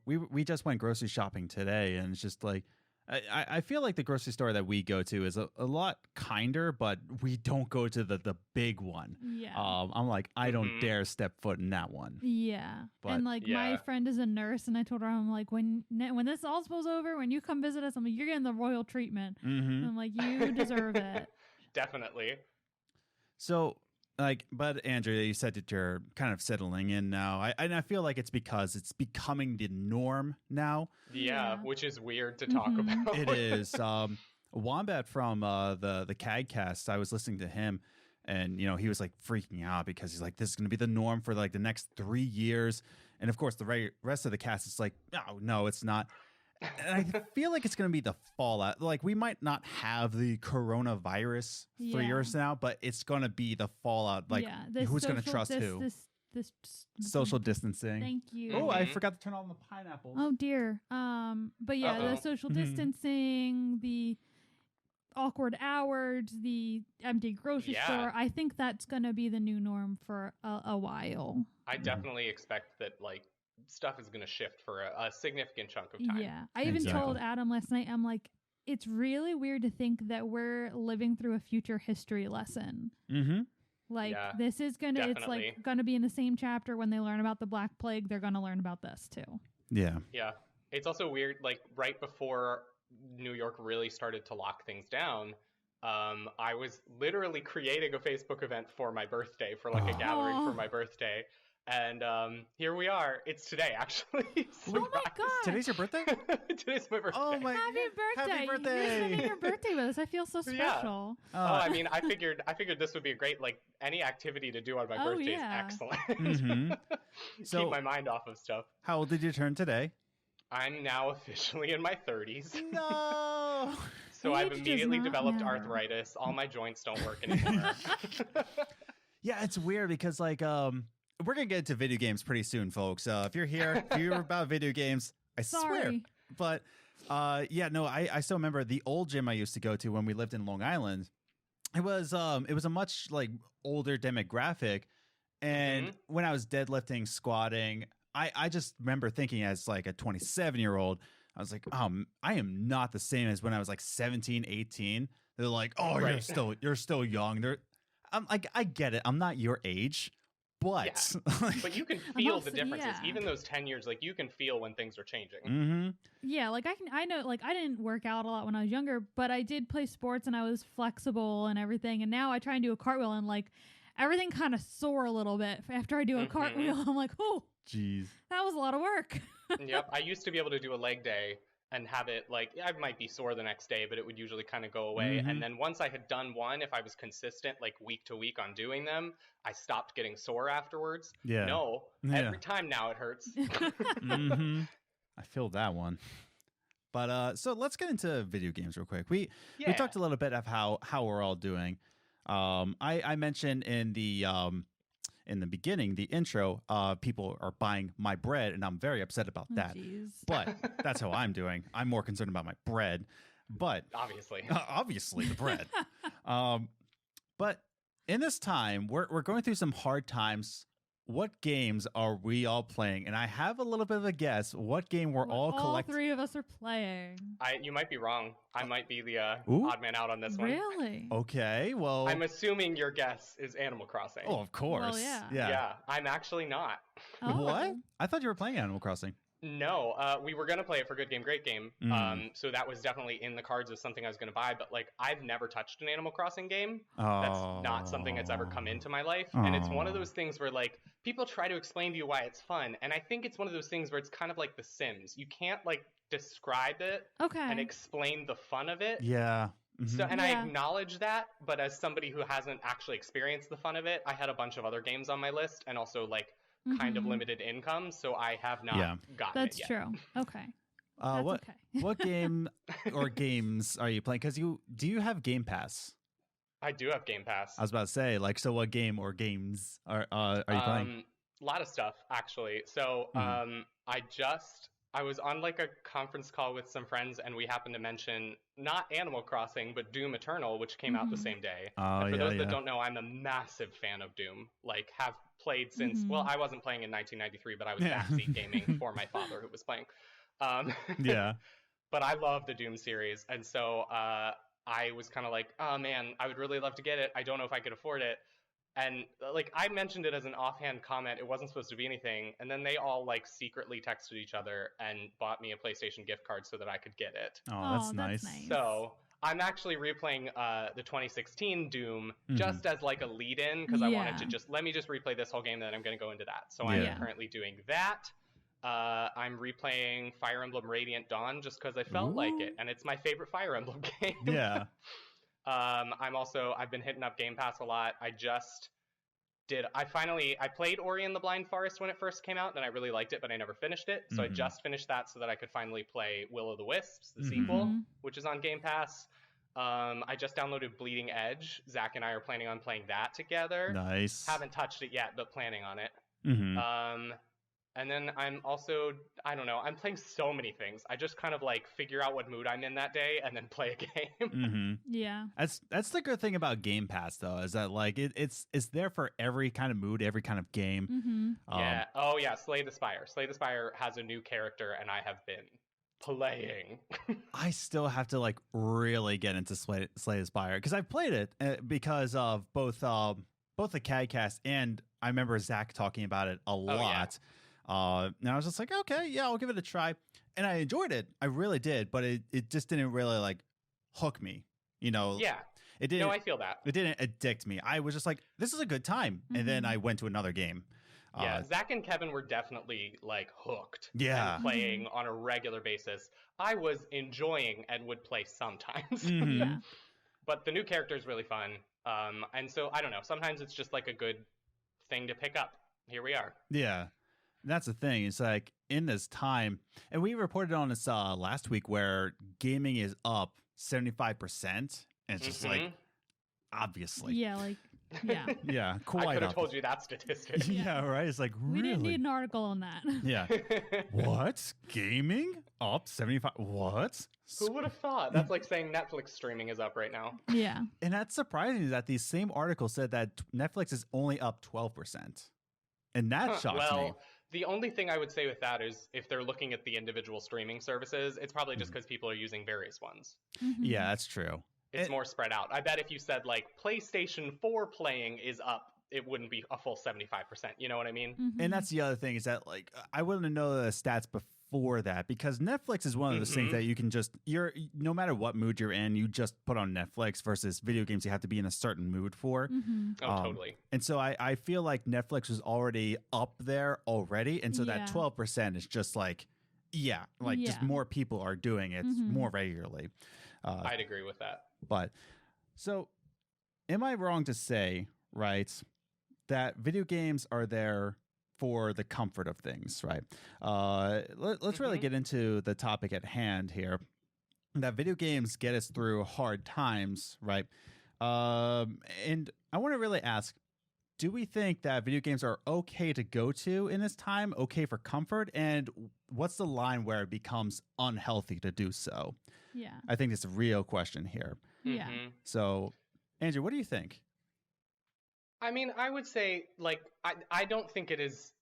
we just went grocery shopping today, and it's just like I feel like the grocery store that we go to is a lot kinder, but we don't go to the big one. Yeah. I'm like, I don't dare step foot in that one. Yeah. But, and like my friend is a nurse, and I told her, I'm like, when this all spills over, when you come visit us, I'm like, you're getting the royal treatment. And I'm like, you deserve it. Definitely. So, but Andrew, you said that you're kind of settling in now. I feel like it's because it's becoming the norm now. Yeah, which is weird to talk about. It is. Wombat from the CAGcast, I was listening to him, and he was like freaking out because he's like, this is going to be the norm for like the next 3 years. And of course, the rest of the cast is like, no, it's not. And I feel like it's going to be the fallout. Like, we might not have the coronavirus for years now, but it's going to be the fallout. Like, who's going to trust who? This social distancing. Thank you. Oh, I forgot to turn on the pineapples. Oh, dear. But yeah, the social distancing, the awkward hours, the empty grocery store. I think that's going to be the new norm for a while. I definitely expect that, like, stuff is going to shift for a significant chunk of time. Yeah. I even told Adam last night, I'm like, it's really weird to think that we're living through a future history lesson. Like, this is going to, it's like going to be in the same chapter when they learn about the Black Plague, they're going to learn about this too. Yeah. Yeah. It's also weird, like, right before New York really started to lock things down, I was literally creating a Facebook event for my birthday, for like a gathering for my birthday. And here we are. It's today, actually. Oh my God! Today's your birthday? Today's my birthday. Oh my! Happy birthday! Happy birthday! You're spending your birthday with us. I feel so special. Yeah. I mean, I figured this would be a great, like, any activity to do on my birthday is excellent. So, keep my mind off of stuff. How old did you turn today? I'm now officially in my 30s. No. So I've immediately developed arthritis. All my joints don't work anymore. Yeah, it's weird because like we're gonna get into video games pretty soon, folks. If you're here, if you're about video games, I swear. Sorry. But yeah, no, I still remember the old gym I used to go to when we lived in Long Island. It was a much like older demographic, and when I was deadlifting, squatting, I just remember thinking as like a 27-year-old, I was like, I am not the same as when I was like 17, 18. They're like, oh, you're still young. I'm like, I get it. I'm not your age, but but you can feel the differences. Even those 10 years, like you can feel when things are changing. Mm-hmm. Yeah, like I know, like I didn't work out a lot when I was younger, but I did play sports and I was flexible and everything. And now I try and do a cartwheel and like everything kind of sore a little bit after I do a cartwheel. I'm like, oh, jeez, that was a lot of work. Yep, I used to be able to do a leg day and have it like, I might be sore the next day, but it would usually kind of go away. And then once I had done one, if I was consistent like week to week on doing them, I stopped getting sore afterwards. Every time now it hurts. I feel that one. But so let's get into video games real quick. We talked a little bit of how we're all doing. I mentioned in the beginning, the intro, people are buying my bread, and I'm very upset about that. But that's how I'm doing. I'm more concerned about my bread. But obviously the bread. But in this time, we're going through some hard times. What games are we all playing? And I have a little bit of a guess what game we're all collecting. All three of us are playing. You might be wrong. I might be the odd man out on this one. Really? Okay, well... I'm assuming your guess is Animal Crossing. Oh, of course. Well, yeah, I'm actually not. Oh. What? I thought you were playing Animal Crossing. No, we were going to play it for Good Game, Great Game. So that was definitely in the cards as something I was going to buy. But like, I've never touched an Animal Crossing game. That's not something that's ever come into my life. And it's one of those things where like, people try to explain to you why it's fun. And I think it's one of those things where it's kind of like The Sims. You can't like describe it and explain the fun of it. Yeah. So, and I acknowledge that, but as somebody who hasn't actually experienced the fun of it, I had a bunch of other games on my list and also like kind of limited income, so I have not gotten it yet. That's true. Okay. What game or games are you playing? Because do you have Game Pass? I do have Game Pass. I was about to say, like, so what game or games are you playing? A lot of stuff, actually. So I was on like a conference call with some friends, and we happened to mention not Animal Crossing, but Doom Eternal, which came out the same day. And for those that don't know, I'm a massive fan of Doom. Like, have played since, well, I wasn't playing in 1993, but I was backseat gaming for my father who was playing. But I love the Doom series. And so I was kind of like, oh man, I would really love to get it. I don't know if I could afford it. And like, I mentioned it as an offhand comment. It wasn't supposed to be anything. And then they all like secretly texted each other and bought me a PlayStation gift card so that I could get it. Oh, that's nice. So I'm actually replaying the 2016 Doom just as like a lead-in because I wanted to let me just replay this whole game, then I'm going to go into that. So I'm currently doing that. I'm replaying Fire Emblem Radiant Dawn just because I felt like it, and it's my favorite Fire Emblem game. Yeah. I've been hitting up Game Pass a lot. I played Ori and the Blind Forest when it first came out, and I really liked it, but I never finished it. So I just finished that so that I could finally play Will of the Wisps, the sequel, which is on Game Pass. I just downloaded Bleeding Edge. Zach and I are planning on playing that together. Nice. Haven't touched it yet, but planning on it. And then I'm also, I don't know, I'm playing so many things. I just kind of like figure out what mood I'm in that day and then play a game. Yeah. That's the good thing about Game Pass though, is that like it's there for every kind of mood, every kind of game. Yeah. Oh yeah, Slay the Spire. Slay the Spire has a new character and I have been playing. I still have to like really get into Slay the Spire because I've played it because of both the CADcast and I remember Zach talking about it a lot. And I was just like, okay, yeah, I'll give it a try. And I enjoyed it. I really did. But it just didn't really like hook me, you know? Yeah. It didn't. No, I feel that. It didn't addict me. I was just like, this is a good time. And then I went to another game. Yeah, Zach and Kevin were definitely like hooked. Yeah. And playing on a regular basis. I was enjoying and would play sometimes. Yeah. But the new character is really fun. And so, I don't know. Sometimes it's just like a good thing to pick up. Here we are. Yeah. That's the thing. It's like in this time, and we reported on this last week where gaming is up 75%. And it's just like, obviously. Yeah, like Yeah. Yeah, quite I could have told opposite. you that statistic. Yeah, right. It's like We really. didn't need an article on that. Yeah. What? Gaming up 75? What? Who would have thought? That's like saying Netflix streaming is up right now. Yeah. And that's surprising that these same articles said that Netflix is only up 12%. And that shocks me. Well, the only thing I would say with that is if they're looking at the individual streaming services, it's probably just because people are using various ones. Mhm. Yeah, that's true. It's more spread out. I bet if you said like PlayStation 4 playing is up, it wouldn't be a full 75%. You know what I mean? Mhm. And that's the other thing is that like I wouldn't know the stats before that because Netflix is one of those things that you can just no matter what mood you're in, you just put on Netflix versus video games you have to be in a certain mood for. Mhm. Oh, totally. And so I feel like Netflix was already up there already. And so that 12% is just like, just more people are doing it more regularly. I'd agree with that. But so am I wrong to say, right, that video games are there for the comfort of things, right? Let's really get into the topic at hand here. That video games get us through hard times, right? And I want to really ask, do we think that video games are okay to go to in this time, okay for comfort? And what's the line where it becomes unhealthy to do so? Yeah. I think it's a real question here. Yeah. So, Andrew, what do you think? I mean, I would say, like, I don't think it is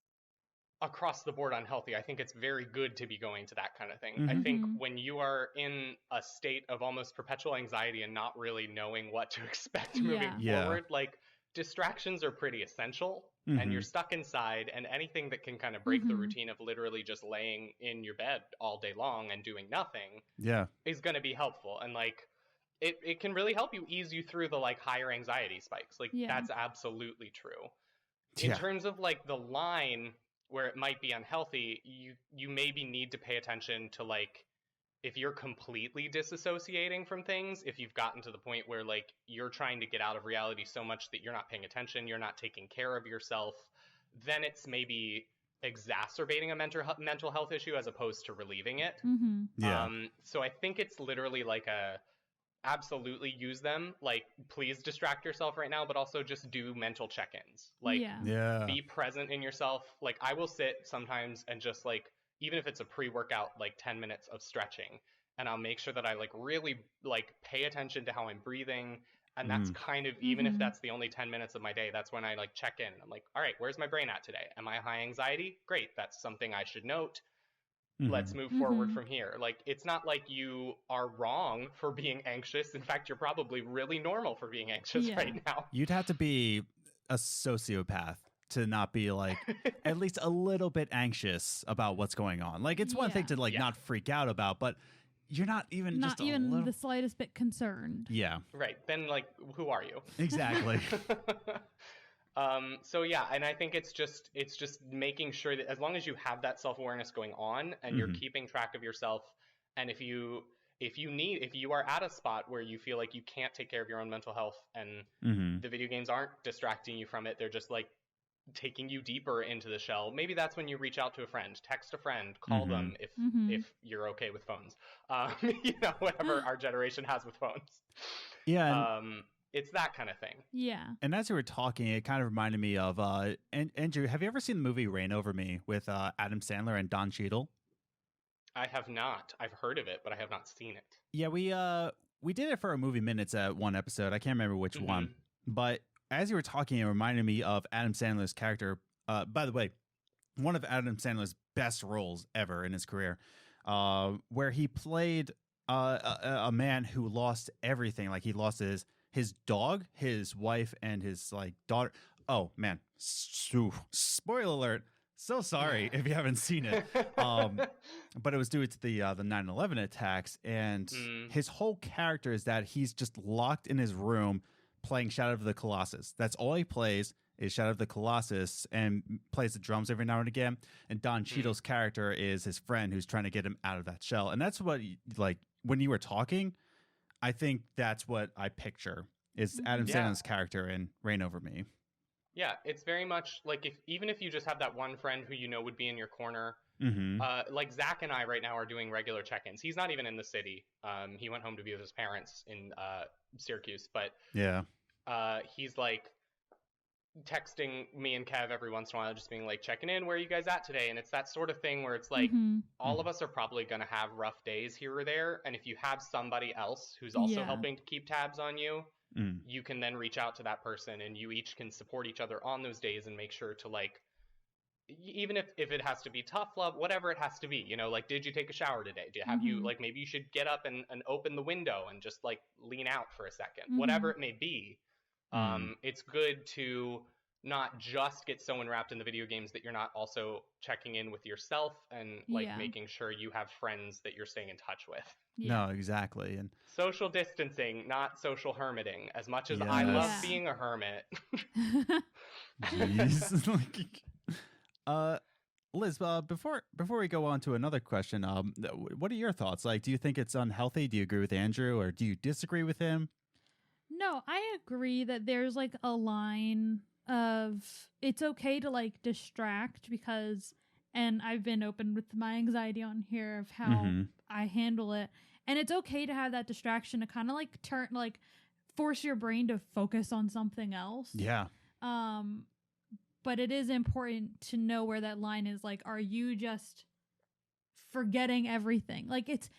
across the board unhealthy. I think it's very good to be going to that kind of thing. I think when you are in a state of almost perpetual anxiety and not really knowing what to expect moving forward, like, distractions are pretty essential and you're stuck inside, and anything that can kind of break the routine of literally just laying in your bed all day long and doing nothing is going to be helpful. And like it can really help you ease you through the like higher anxiety spikes. Like that's absolutely true. In terms of like the line where it might be unhealthy, you maybe need to pay attention to like if you're completely disassociating from things, if you've gotten to the point where like you're trying to get out of reality so much that you're not paying attention, you're not taking care of yourself, then it's maybe exacerbating a mental health issue as opposed to relieving it. So I think it's literally like absolutely use them, like please distract yourself right now, but also just do mental check-ins, like be present in yourself. Like I will sit sometimes and just like, even if it's a pre-workout, like 10 minutes of stretching, and I'll make sure that I like really like pay attention to how I'm breathing. And that's kind of, even if that's the only 10 minutes of my day, that's when I like check in. I'm like, all right, where's my brain at today? Am I high anxiety? Great. That's something I should note. Let's move forward from here. Like, it's not like you are wrong for being anxious. In fact, you're probably really normal for being anxious right now. You'd have to be a sociopath to not be like at least a little bit anxious about what's going on. Like it's one thing to like not freak out about, but you're not even just the slightest bit concerned. Yeah. Right. Then like, who are you? Exactly. So yeah, and I think it's just making sure that as long as you have that self-awareness going on and you're keeping track of yourself, and if you are at a spot where you feel like you can't take care of your own mental health and the video games aren't distracting you from it, they're just like taking you deeper into the shell, maybe that's when you reach out to a friend, text a friend, call them if you're okay with phones. Whatever our generation has with phones. Yeah. It's that kind of thing. Yeah. And as you were talking, it kind of reminded me of Andrew, have you ever seen the movie Reign Over Me with Adam Sandler and Don Cheadle? I have not. I've heard of it, but I have not seen it. Yeah, we did it for a Movie Minutes at one episode. I can't remember which one. But as you were talking, it reminded me of Adam Sandler's character. By the way, one of Adam Sandler's best roles ever in his career, where he played a man who lost everything. Like he lost his dog, his wife, and his like daughter. Oh man, spoiler alert. So sorry if you haven't seen it. But it was due to the 9/11 attacks, and his whole character is that he's just locked in his room playing Shadow of the Colossus. That's all he plays is Shadow of the Colossus, and plays the drums every now and again. And Don Cheadle's character is his friend who's trying to get him out of that shell. And that's what, like, when you were talking, I think that's what I picture is Adam Sandler's character in Reign Over Me. Yeah, it's very much like even if you just have that one friend who you know would be in your corner. Like Zach and I right now are doing regular check-ins. He's not even in the city. He went home to be with his parents in Syracuse, but he's like, texting me and Kev every once in a while, just being like, checking in, where are you guys at today? And it's that sort of thing where it's like, all of us are probably going to have rough days here or there. And if you have somebody else who's also helping to keep tabs on you, you can then reach out to that person, and you each can support each other on those days and make sure to, like, even if it has to be tough love, whatever it has to be, you know, like, did you take a shower today? You, like, maybe you should get up and open the window and just, like, lean out for a second, whatever it may be. It's good to not just get so enwrapped in the video games that you're not also checking in with yourself and, like, making sure you have friends that you're staying in touch with. No, exactly. And social distancing, not social hermiting. As much as I love being a hermit. Jeez. Liz, before we go on to another question, what are your thoughts? Like, do you think it's unhealthy? Do you agree with Andrew, or do you disagree with him? No, I agree that there's, like, a line of it's okay to, like, distract because, and I've been open with my anxiety on here of how I handle it, and it's okay to have that distraction to kind of, like, force your brain to focus on something else. Yeah. But it is important to know where that line is. Like, are you just forgetting everything? Like, it's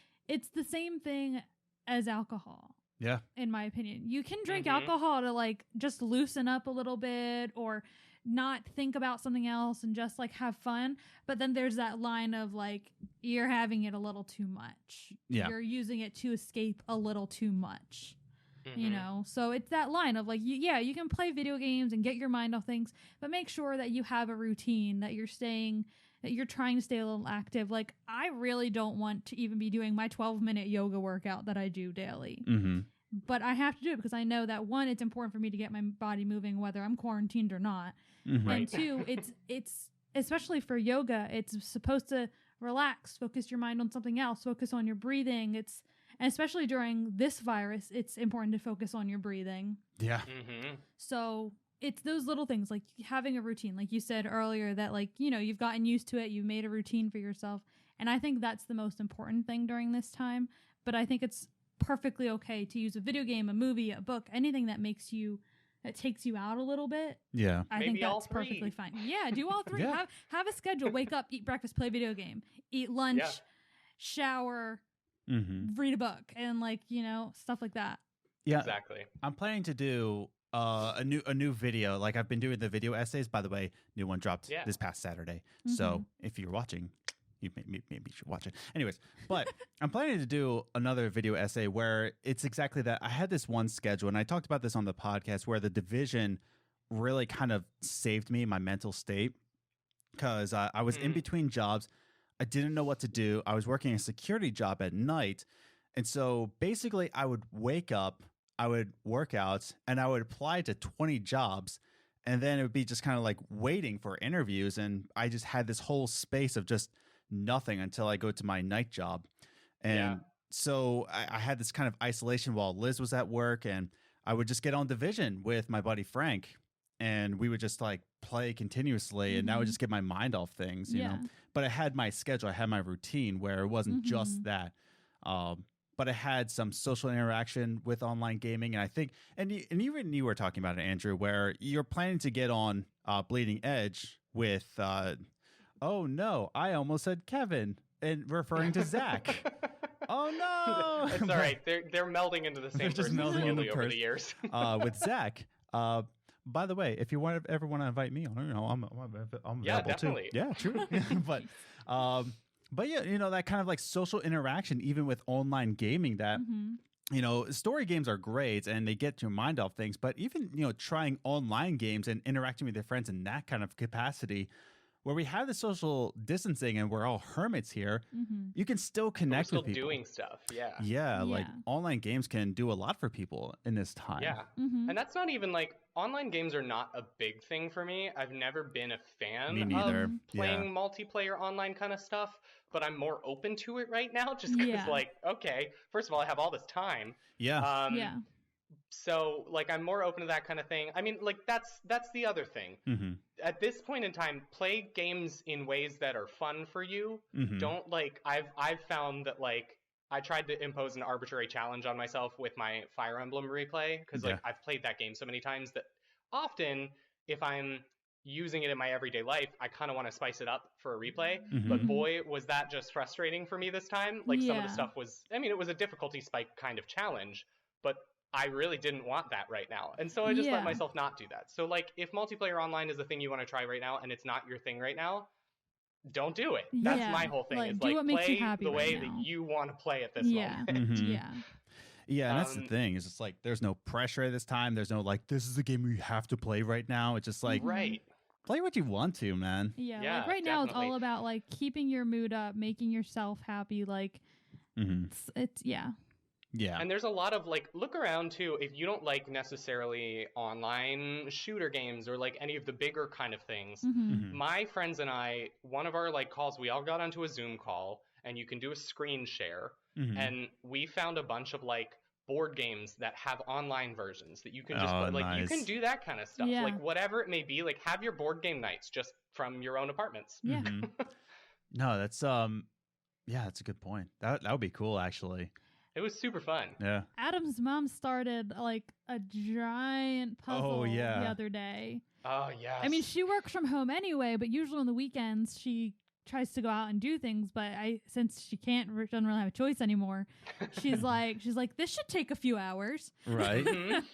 the same thing as alcohol. Yeah. In my opinion, you can drink alcohol to, like, just loosen up a little bit or not think about something else and just, like, have fun. But then there's that line of, like, you're having it a little too much. Yeah. You're using it to escape a little too much. You know, so it's that line of, like, you can play video games and get your mind off things, but make sure that you have a routine, that you're trying to stay a little active. Like, I really don't want to even be doing my 12-minute yoga workout that I do daily. But I have to do it because I know that, one, it's important for me to get my body moving whether I'm quarantined or not. And two, it's especially for yoga, it's supposed to relax, focus your mind on something else, focus on your breathing. And especially during this virus, it's important to focus on your breathing. Yeah. So it's those little things, like having a routine, like you said earlier, that, like, you know, you've gotten used to it. You've made a routine for yourself. And I think that's the most important thing during this time. But I think it's perfectly okay to use a video game, a movie, a book, anything that takes you out a little bit. Yeah. I think that's perfectly fine. Yeah, do all three. Have a schedule. Wake up, eat breakfast, play video game, eat lunch, shower, read a book, and, like, you know, stuff like that. Yeah, exactly. I'm planning to do a new video. Like, I've been doing the video essays. By the way, new one dropped this past Saturday. So if you're watching, you maybe should watch it. Anyways, but I'm planning to do another video essay where it's exactly that. I had this one schedule, and I talked about this on the podcast, where the division really kind of saved me, my mental state, because I was in between jobs. I didn't know what to do. I was working a security job at night. And so basically I would wake up, I would work out, and I would apply to 20 jobs. And then it would be just kind of like waiting for interviews. And I just had this whole space of just nothing until I go to my night job. And so I had this kind of isolation while Liz was at work. And I would just get on Division with my buddy Frank. And we would just, like, play continuously, and that would just get my mind off things, you know. But I had my schedule, I had my routine where it wasn't just that. But I had some social interaction with online gaming, and I think, and even you were talking about it, Andrew, where you're planning to get on Bleeding Edge with, oh no, I almost said Kevin, and referring to Zach. Oh no, it's all right. They're melding into the same person slowly over the years. With Zach. By the way, if you ever want to invite me on, you know, I'm available definitely. too. Yeah, true. But yeah, you know, that kind of, like, social interaction, even with online gaming, that you know, story games are great and they get your mind off things. But even, you know, trying online games and interacting with your friends in that kind of capacity, where we have the social distancing and we're all hermits here, you can still connect with people. Doing stuff, yeah. Like, online games can do a lot for people in this time. Yeah, and that's not even, like, online games are not a big thing for me. I've never been a fan of playing multiplayer online kind of stuff, but I'm more open to it right now just because, like, okay, first of all, I have all this time. So, like, I'm more open to that kind of thing. I mean, like, that's the other thing. At this point in time, play games in ways that are fun for you. Don't, like, I've found that, like, I tried to impose an arbitrary challenge on myself with my Fire Emblem replay because, like, I've played that game so many times that often if I'm using it in my everyday life, I kind of want to spice it up for a replay. Mhm. But boy, was that just frustrating for me this time. Like some of the Yeah. stuff was, I mean, it was a difficulty spike kind of challenge, but I really didn't want that right now. And so I just let Yeah. myself not do that. So like if multiplayer online is the thing you want to try right now and it's not your thing right now, don't do it. That's Yeah. my whole thing. Like, Is do like what makes you play happy the right way now. that you want to play at this Yeah. moment. Mhm. Yeah. Yeah, and that's the Um, thing. Is it's like there's no pressure at this time. There's no like this is the game you have to play right now. It's just like Right. play what you want to, man. Yeah. Yeah, Like right now it's definitely. all about like keeping your mood up, making yourself happy. Like Mm-hmm. it's yeah. Yeah. And there's a lot of like, look around too. If you don't like necessarily online shooter games or like any of the bigger kind of things, Mm-hmm. Mhm. my friends and I, one of our like calls, we all got onto a Zoom call and you can do a screen share. Mhm. And we found a bunch of like board games that have online versions that you can just Oh, play. Like you can nice. do that kind of stuff. Yeah. Like whatever it may be, like have your board game nights just from your own apartments. Yeah. Mhm. No, that's yeah, that's a good point. That would be cool actually. It was super fun. Yeah. Adam's mom started like a giant puzzle the yeah. other day. Oh yes. I mean, she works from home anyway, but usually on the weekends she tries to go out and do things. But since she doesn't really have a choice anymore, she's like, this should take a few hours. Right. Mhm.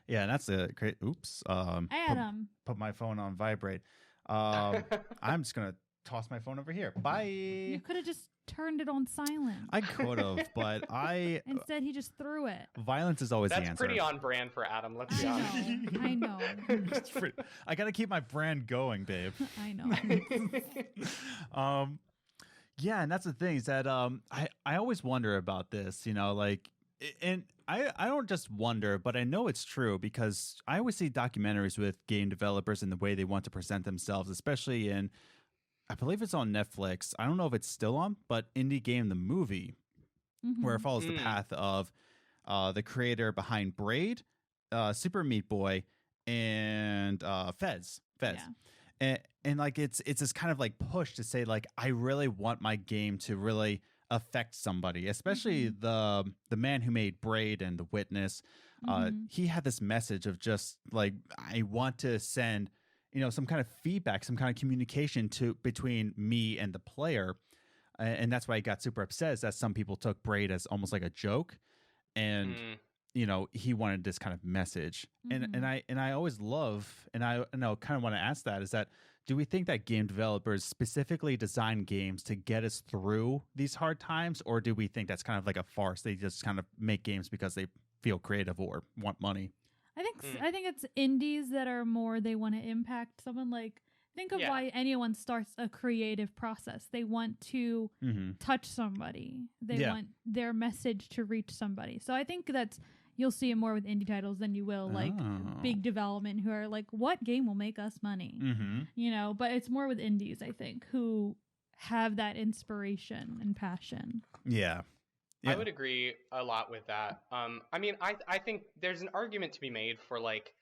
Yeah, and that's a great. Oops. Adam, Put my phone on vibrate. I'm just gonna toss my phone over here. Bye. you could have just turned it on silent. I could have, but Instead, he just threw it. violence is always the That's answer. pretty on brand for Adam. Let's be honest. I know. It's pretty- I gotta keep my brand going, babe. I know. Yeah, and that's the thing is that I always wonder about this, you know, like, and I don't just wonder, but I know it's true because I always see documentaries with game developers and the way they want to present themselves, especially in, I believe it's on Netflix. I don't know if it's still on, but Indie Game the movie, where it Mhm. follows the path of the creator behind Braid, Super Meat Boy, and Fez. Yeah. And like it's this kind of like push to say like I really want my game to really affect somebody, especially the man who made Braid and The Witness. Mhm. He had this message of just like I want to send, you know, some kind of feedback, some kind of communication between me and the player. And that's why he got super upset, is that some people took Braid as almost like a joke. And Mm. you know, he wanted this kind of message. And I always love, and I know kind of want to ask that, is that do we think that game developers specifically design games to get us through these hard times, or do we think that's kind of like a farce? They just kind of make games because they feel creative or want money. I think it's indies that are more they want to impact someone. Like think of Yeah. why anyone starts a creative process. They want to touch somebody. They Yeah. want their message to reach somebody. So I think that's you'll see it more with indie titles than you will like Oh. big development who are like, what game will make us money? You know, but it's more with indies, I think, who have that inspiration and passion. Yeah. I would agree a lot with that. I mean, I think there's an argument to be made for like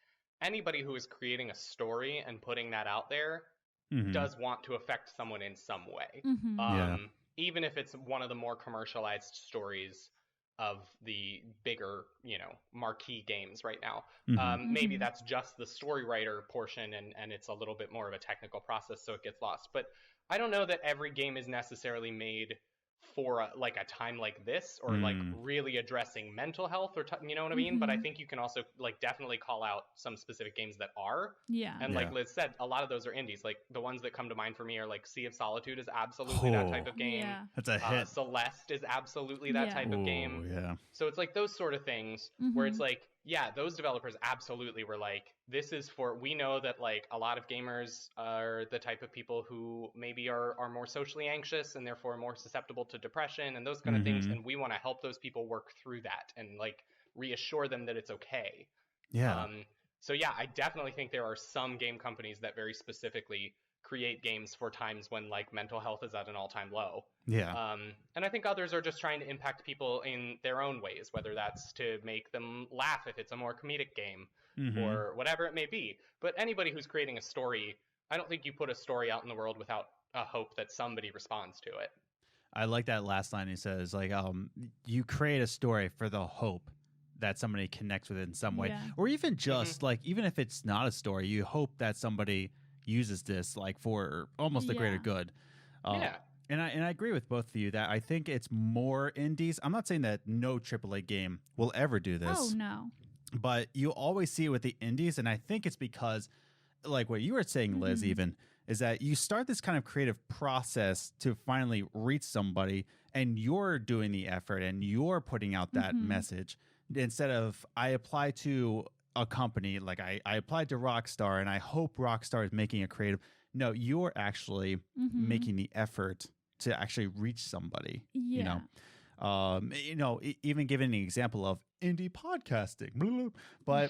anybody who is creating a story and putting that out there does want to affect someone in some way. Mhm. Yeah. Even if it's one of the more commercialized stories of the bigger, you know, marquee games right now. Maybe that's just the story writer portion and it's a little bit more of a technical process, so it gets lost. But I don't know that every game is necessarily made for like a time like this, or like really addressing mental health, or you know what I mean? But I think you can also like definitely call out some specific games that are. Yeah. And like Liz said, a lot of those are indies. Like the ones that come to mind for me are like Sea of Solitude is absolutely that type of game. Yeah. That's a hit. Celeste is absolutely that Yeah. type of game. Yeah. So it's like those sort of things where it's like, yeah, those developers absolutely were like, this is for, we know that like a lot of gamers are the type of people who maybe are more socially anxious and therefore more susceptible to depression and those kind of things. And we want to help those people work through that and like reassure them that it's okay. Yeah. So yeah, I definitely think there are some game companies that very specifically create games for times when like mental health is at an all-time low. Yeah. And I think others are just trying to impact people in their own ways, whether that's to make them laugh if it's a more comedic game or whatever it may be. But anybody who's creating a story, I don't think you put a story out in the world without a hope that somebody responds to it. I like that last line he says, like, you create a story for the hope that somebody connects with it in some way, Yeah. or even just like, even if it's not a story, you hope that somebody uses this like for almost the greater Yeah. good. Yeah. And I agree with both of you that I think it's more indies. I'm not saying that no AAA game will ever do this. Oh no. But you always see it with the indies, and I think it's because, like what you were saying, Liz, even, is that you start this kind of creative process to finally reach somebody, and you're doing the effort, and you're putting out that message, instead of I apply to a company, like I applied to Rockstar, and I hope Rockstar is making a creative. No, you're actually making the effort to actually reach somebody, Yeah. Even giving an example of indie podcasting, but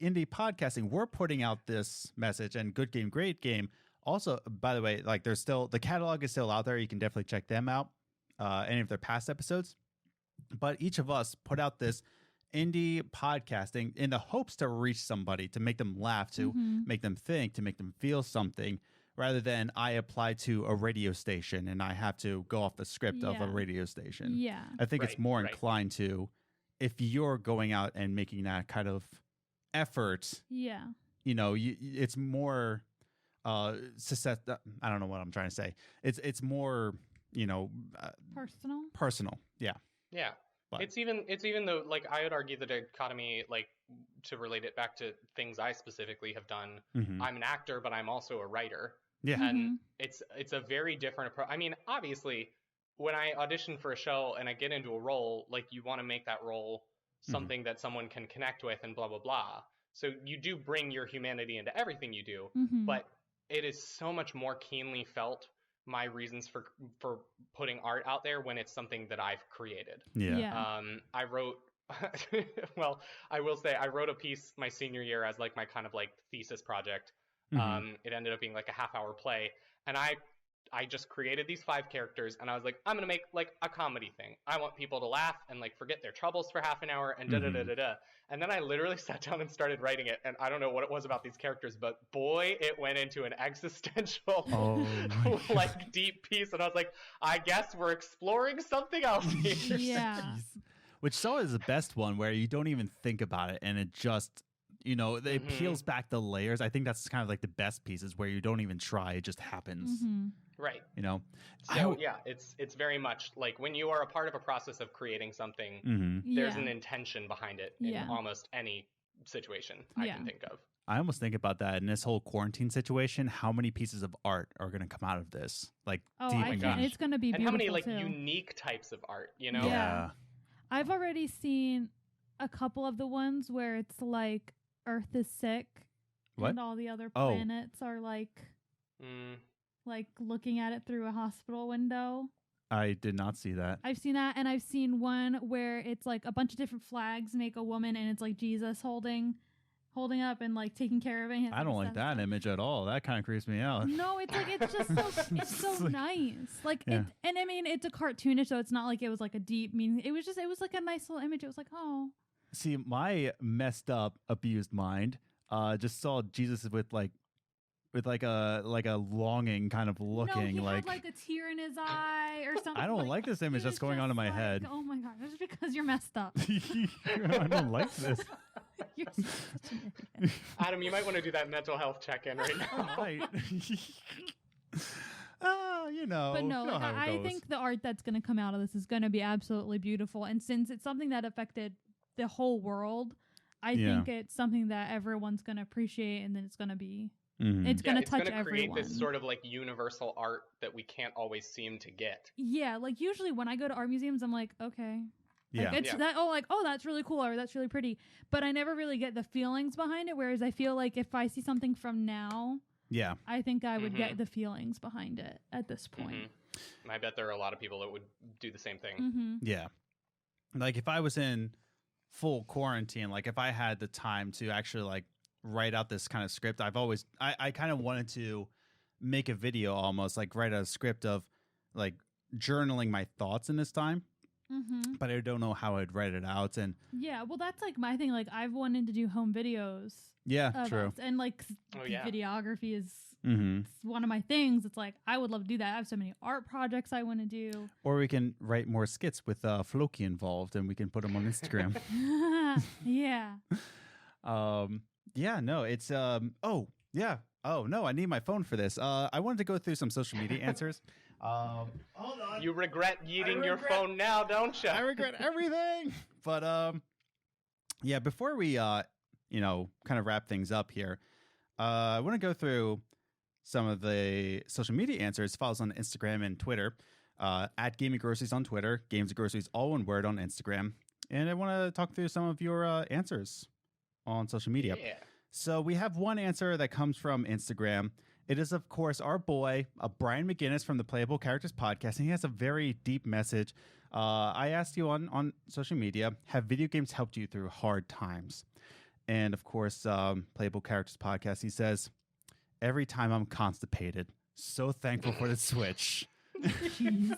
indie podcasting, we're putting out this message, and Good Game, Great Game. Also, by the way, like there's still, the catalog is still out there. You can definitely check them out, any of their past episodes. But each of us put out this indie podcasting in the hopes to reach somebody, to make them laugh, to make them think, to make them feel something, rather than I apply to a radio station and I have to go off the script of a radio station. Yeah. I think it's more inclined to, if you're going out and making that kind of effort, Yeah. it's more I don't know what I'm trying to say. It's more, personal. Yeah. Yeah. But It's even though, like, I would argue the dichotomy, like, to relate it back to things I specifically have done. I'm an actor, but I'm also a writer. Yeah. And it's a very different approach. I mean, obviously, when I audition for a show and I get into a role, like, you want to make that role something that someone can connect with and blah, blah, blah. So you do bring your humanity into everything you do, but it is so much more keenly felt, my reasons for putting art out there, when it's something that I've created. Yeah. I wrote, well, I will say I wrote a piece my senior year as like my kind of like thesis project. It ended up being like a half-hour play, and I just created these 5 characters, and I was like, I'm gonna make like a comedy thing. I want people to laugh and like forget their troubles for half an hour and da da da da da. And then I literally sat down and started writing it, and I don't know what it was about these characters, but boy, it went into an existential, like deep piece, and I was like, I guess we're exploring something else here. Yeah. Which so is the best one, where you don't even think about it, and it just, it peels back the layers. I think that's kind of like the best pieces, where you don't even try, it just happens. Right. So yeah, it's very much like when you are a part of a process of creating something, there's an intention behind it in almost any situation I can think of. I almost think about that in this whole quarantine situation. How many pieces of art are going to come out of this? Like, deep it's going to be beautiful. And how many like too. unique types of art, Yeah. I've already seen a couple of the ones where it's like Earth is sick, and all the other planets are like looking at it through a hospital window. I did not see that. I've seen that, and I've seen one where it's like a bunch of different flags make a woman, and it's like Jesus holding up and like taking care of it. I don't like that image at all. That kind of creeps me out. No, it's like it's just it's so nice. Like, and I mean, it's a cartoonish, so it's not like it was like a deep meaning. It was like a nice little image. It was like, oh. See, my messed up, abused mind just saw Jesus with a longing kind of looking. No, he like had like a tear in his eye or something. I don't like this image that's going on in my head. Oh my god, that's because you're messed up. I don't like this. You're such an idiot. Adam, you might want to do that mental health check-in right now. Right. But no, like, I think the art that's going to come out of this is going to be absolutely beautiful. And since it's something that affected the whole world, I think it's something that everyone's going to appreciate, and then it's going to be, it's going to touch everyone. It's going to create this sort of like universal art that we can't always seem to get. Yeah, like usually when I go to art museums, I'm like, okay. Yeah. Like it's that, that's really cool, or that's really pretty. But I never really get the feelings behind it, whereas I feel like if I see something from now, I think I would get the feelings behind it at this point. I bet there are a lot of people that would do the same thing. Yeah. Like if I was in full quarantine, like if I had the time to actually like write out this kind of script, I kind of wanted to make a video, almost like write a script of like journaling my thoughts in this time. But I don't know how I'd write it out. And well, that's like my thing. Like I've wanted to do home videos. Yeah, true. And like videography is It's one of my things. It's like, I would love to do that. I have so many art projects I want to do. Or we can write more skits with Floki involved, and we can put them on Instagram. Yeah. Yeah, no, it's oh, yeah. Oh, no, I need my phone for this. I wanted to go through some social media answers. Hold on. You regret yeeting your phone now, don't you? I regret everything. But yeah, before we kind of wrap things up here, I want to go through some of the social media answers. Follow us on Instagram and Twitter, at Gaming Groceries on Twitter, Games and Groceries all one word on Instagram. And I want to talk through some of your answers on social media. Yeah. So we have one answer that comes from Instagram. It is, of course, our boy, Brian McGinnis from the Playable Characters podcast, and he has a very deep message. I asked you on social media, have video games helped you through hard times? And, of course, Playable Characters podcast, he says, every time I'm constipated. So thankful for the Switch. Jeez.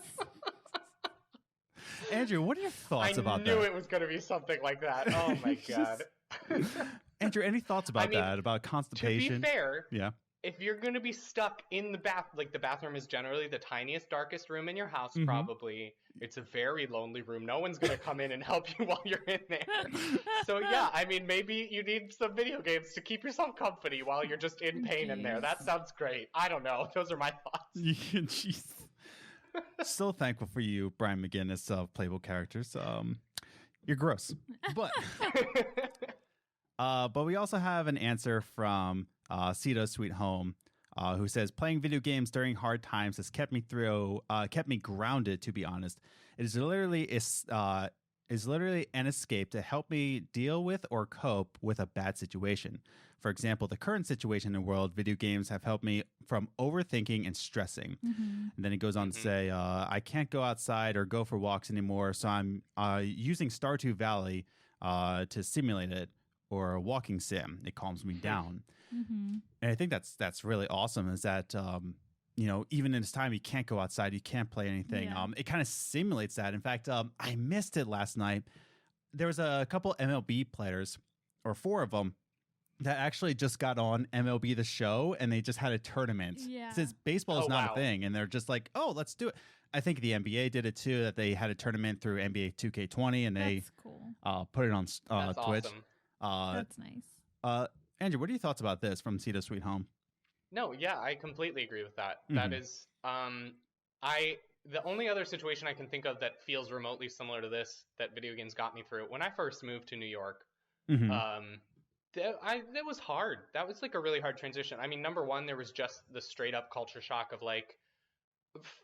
Andrew, what are your thoughts about that? I knew it was going to be something like that. Oh, my God. Andrew, any thoughts about that, about constipation? To be fair, yeah. If you're going to be stuck in the the bathroom is generally the tiniest, darkest room in your house, probably. It's a very lonely room. No one's going to come in and help you while you're in there. So, yeah, I mean, maybe you need some video games to keep yourself company while you're just in pain in there. That sounds great. I don't know. Those are my thoughts. Jeez. So thankful for you, Brian McGinnis of Playable Characters. You're gross. But we also have an answer from Cito Sweet Home, who says, playing video games during hard times has kept me grounded, to be honest. It is literally an escape to help me deal with or cope with a bad situation. For example, the current situation in the world, video games have helped me from overthinking and stressing. And then he goes on to say, I can't go outside or go for walks anymore, so I'm using Stardew Valley to simulate it, or a walking sim. It calms me down. And I think that's really awesome, is that, even in this time, you can't go outside, you can't play anything. Yeah. It kind of simulates that. In fact, I missed it last night. There was a couple MLB players, or 4 of them, that actually just got on MLB The Show, and they just had a tournament. Yeah. Since baseball is not a thing, and they're just like, oh, let's do it. I think the NBA did it too, that they had a tournament through NBA 2K20, and they put it on That's Twitch. Awesome. That's nice. Andrew, what are your thoughts about this from Cito Sweet Home? No, yeah, I completely agree with that. That is, the only other situation I can think of that feels remotely similar to this that video games got me through, when I first moved to New York, it was hard. That was like a really hard transition. I mean, number one, there was just the straight up culture shock of like,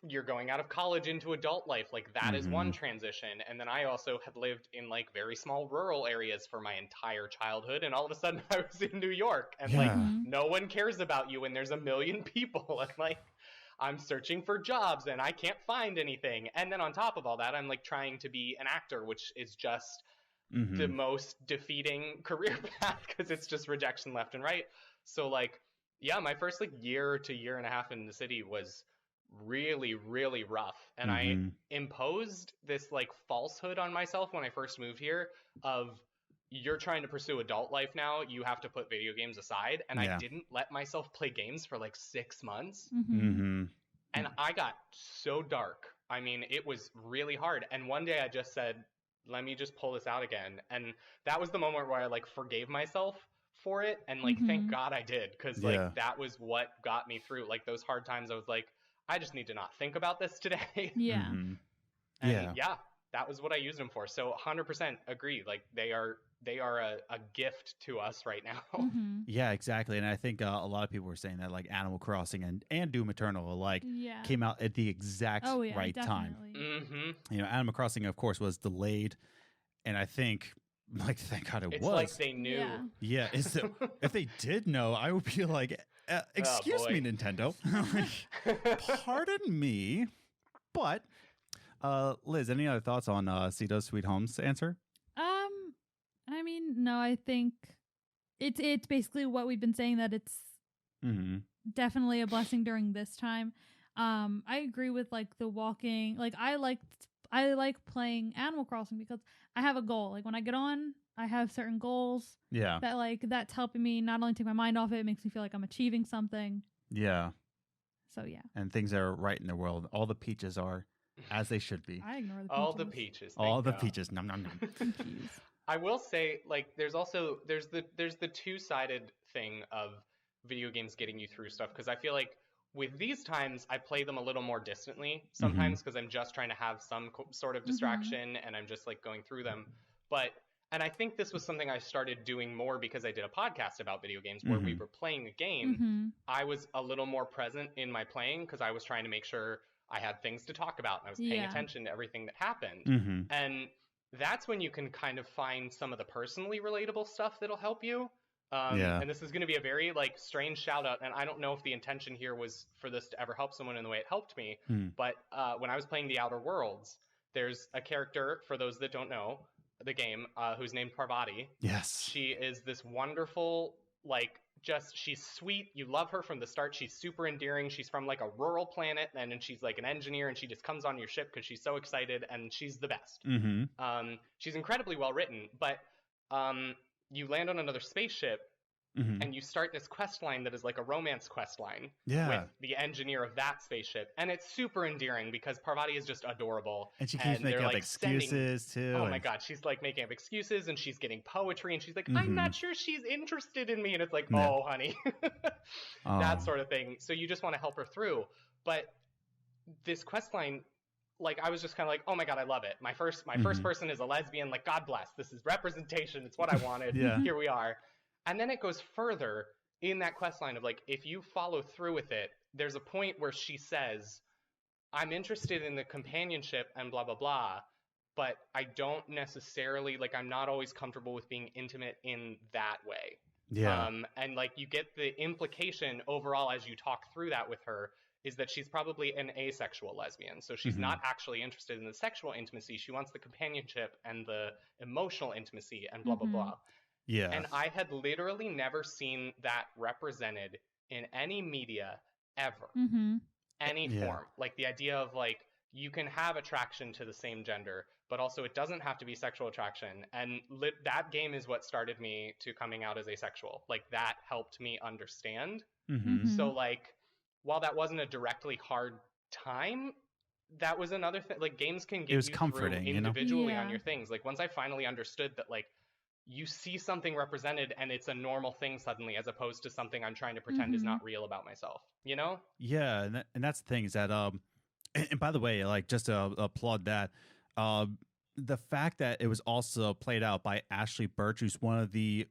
you're going out of college into adult life. Like that is one transition. And then I also had lived in like very small rural areas for my entire childhood. And all of a sudden I was in New York, and like no one cares about you, and there's a million people, and like I'm searching for jobs and I can't find anything. And then on top of all that, I'm like trying to be an actor, which is just the most defeating career path, because it's just rejection left and right. So like, yeah, my first like year to year and a half in the city was really, really rough. And I imposed this like falsehood on myself when I first moved here of, you're trying to pursue adult life now, you have to put video games aside. And I didn't let myself play games for like 6 months. And I got so dark. I mean, it was really hard. And one day I just said, let me just pull this out again. And that was the moment where I like forgave myself for it. And like, thank God I did. Cause like that was what got me through like those hard times. I was like, I just need to not think about this today. Yeah. And that was what I used them for. So 100% agree. Like they are a gift to us right now. Yeah, exactly. And I think a lot of people were saying that like Animal Crossing and Doom Eternal like came out at the exact right time. Animal Crossing, of course, was delayed. And I think, like, thank God it was. It's like they knew. Yeah. If they did know, I would be like, excuse me, Nintendo. Pardon me. But, Liz, any other thoughts on Cito Sweet Home's answer? I mean, no, I think it's basically what we've been saying, that it's definitely a blessing during this time. I agree with like the walking. Like I like playing Animal Crossing because I have a goal. Like when I get on, I have certain goals. Yeah. That's helping me not only take my mind off it makes me feel like I'm achieving something. Yeah. So yeah, And things are right in the world. All the peaches are as they should be. I ignore the peaches. All the peaches. All the thank God. peaches. Nom nom nom. Jeez. I will say, like, there's the two-sided thing of video games getting you through stuff, because I feel like with these times I play them a little more distantly sometimes because I'm just trying to have some sort of distraction and I'm just like going through them. And I think this was something I started doing more because I did a podcast about video games where we were playing a game. I was a little more present in my playing because I was trying to make sure I had things to talk about and I was paying attention to everything that happened. And that's when you can kind of find some of the personally relatable stuff that'll help you. And this is going to be a very like strange shout out. And I don't know if the intention here was for this to ever help someone in the way it helped me. But when I was playing The Outer Worlds, there's a character, for those that don't know the game, who's named Parvati. Yes. She is this wonderful, like, she's sweet. You love her from the start. She's super endearing. She's from like a rural planet, and then she's like an engineer, and she just comes on your ship because she's so excited, and she's the best. She's incredibly well written, but you land on another spaceship, and you start this quest line that is like a romance quest line with the engineer of that spaceship, and it's super endearing because Parvati is just adorable, and she keeps making up excuses too. Oh my God, she's like making up excuses, and she's getting poetry, and she's like, I'm not sure she's interested in me, and it's like, oh honey, that sort of thing. So you just want to help her through, but this quest line, like, I was just kind of like, oh my God, I love it. My first person is a lesbian. Like, God bless. This is representation. It's what I wanted. Here we are. And then it goes further in that quest line of like, if you follow through with it, there's a point where she says, I'm interested in the companionship and blah, blah, blah, but I don't necessarily, like, I'm not always comfortable with being intimate in that way. And like, you get the implication overall as you talk through that with her is that she's probably an asexual lesbian. So she's not actually interested in the sexual intimacy. She wants the companionship and the emotional intimacy and blah, blah, blah. Yeah. And I had literally never seen that represented in any media ever. Any form. Like the idea of like, you can have attraction to the same gender, but also it doesn't have to be sexual attraction. And that game is what started me to coming out as asexual. Like that helped me understand. So like, while that wasn't a directly hard time, that was another thing. Like games can give you comforting, through individually on your things. Like once I finally understood that like, you see something represented and it's a normal thing suddenly, as opposed to something I'm trying to pretend is not real about myself, you know? Yeah. And that's the thing is that, and by the way, like just to applaud that, the fact that it was also played out by Ashley Birch, who's one of the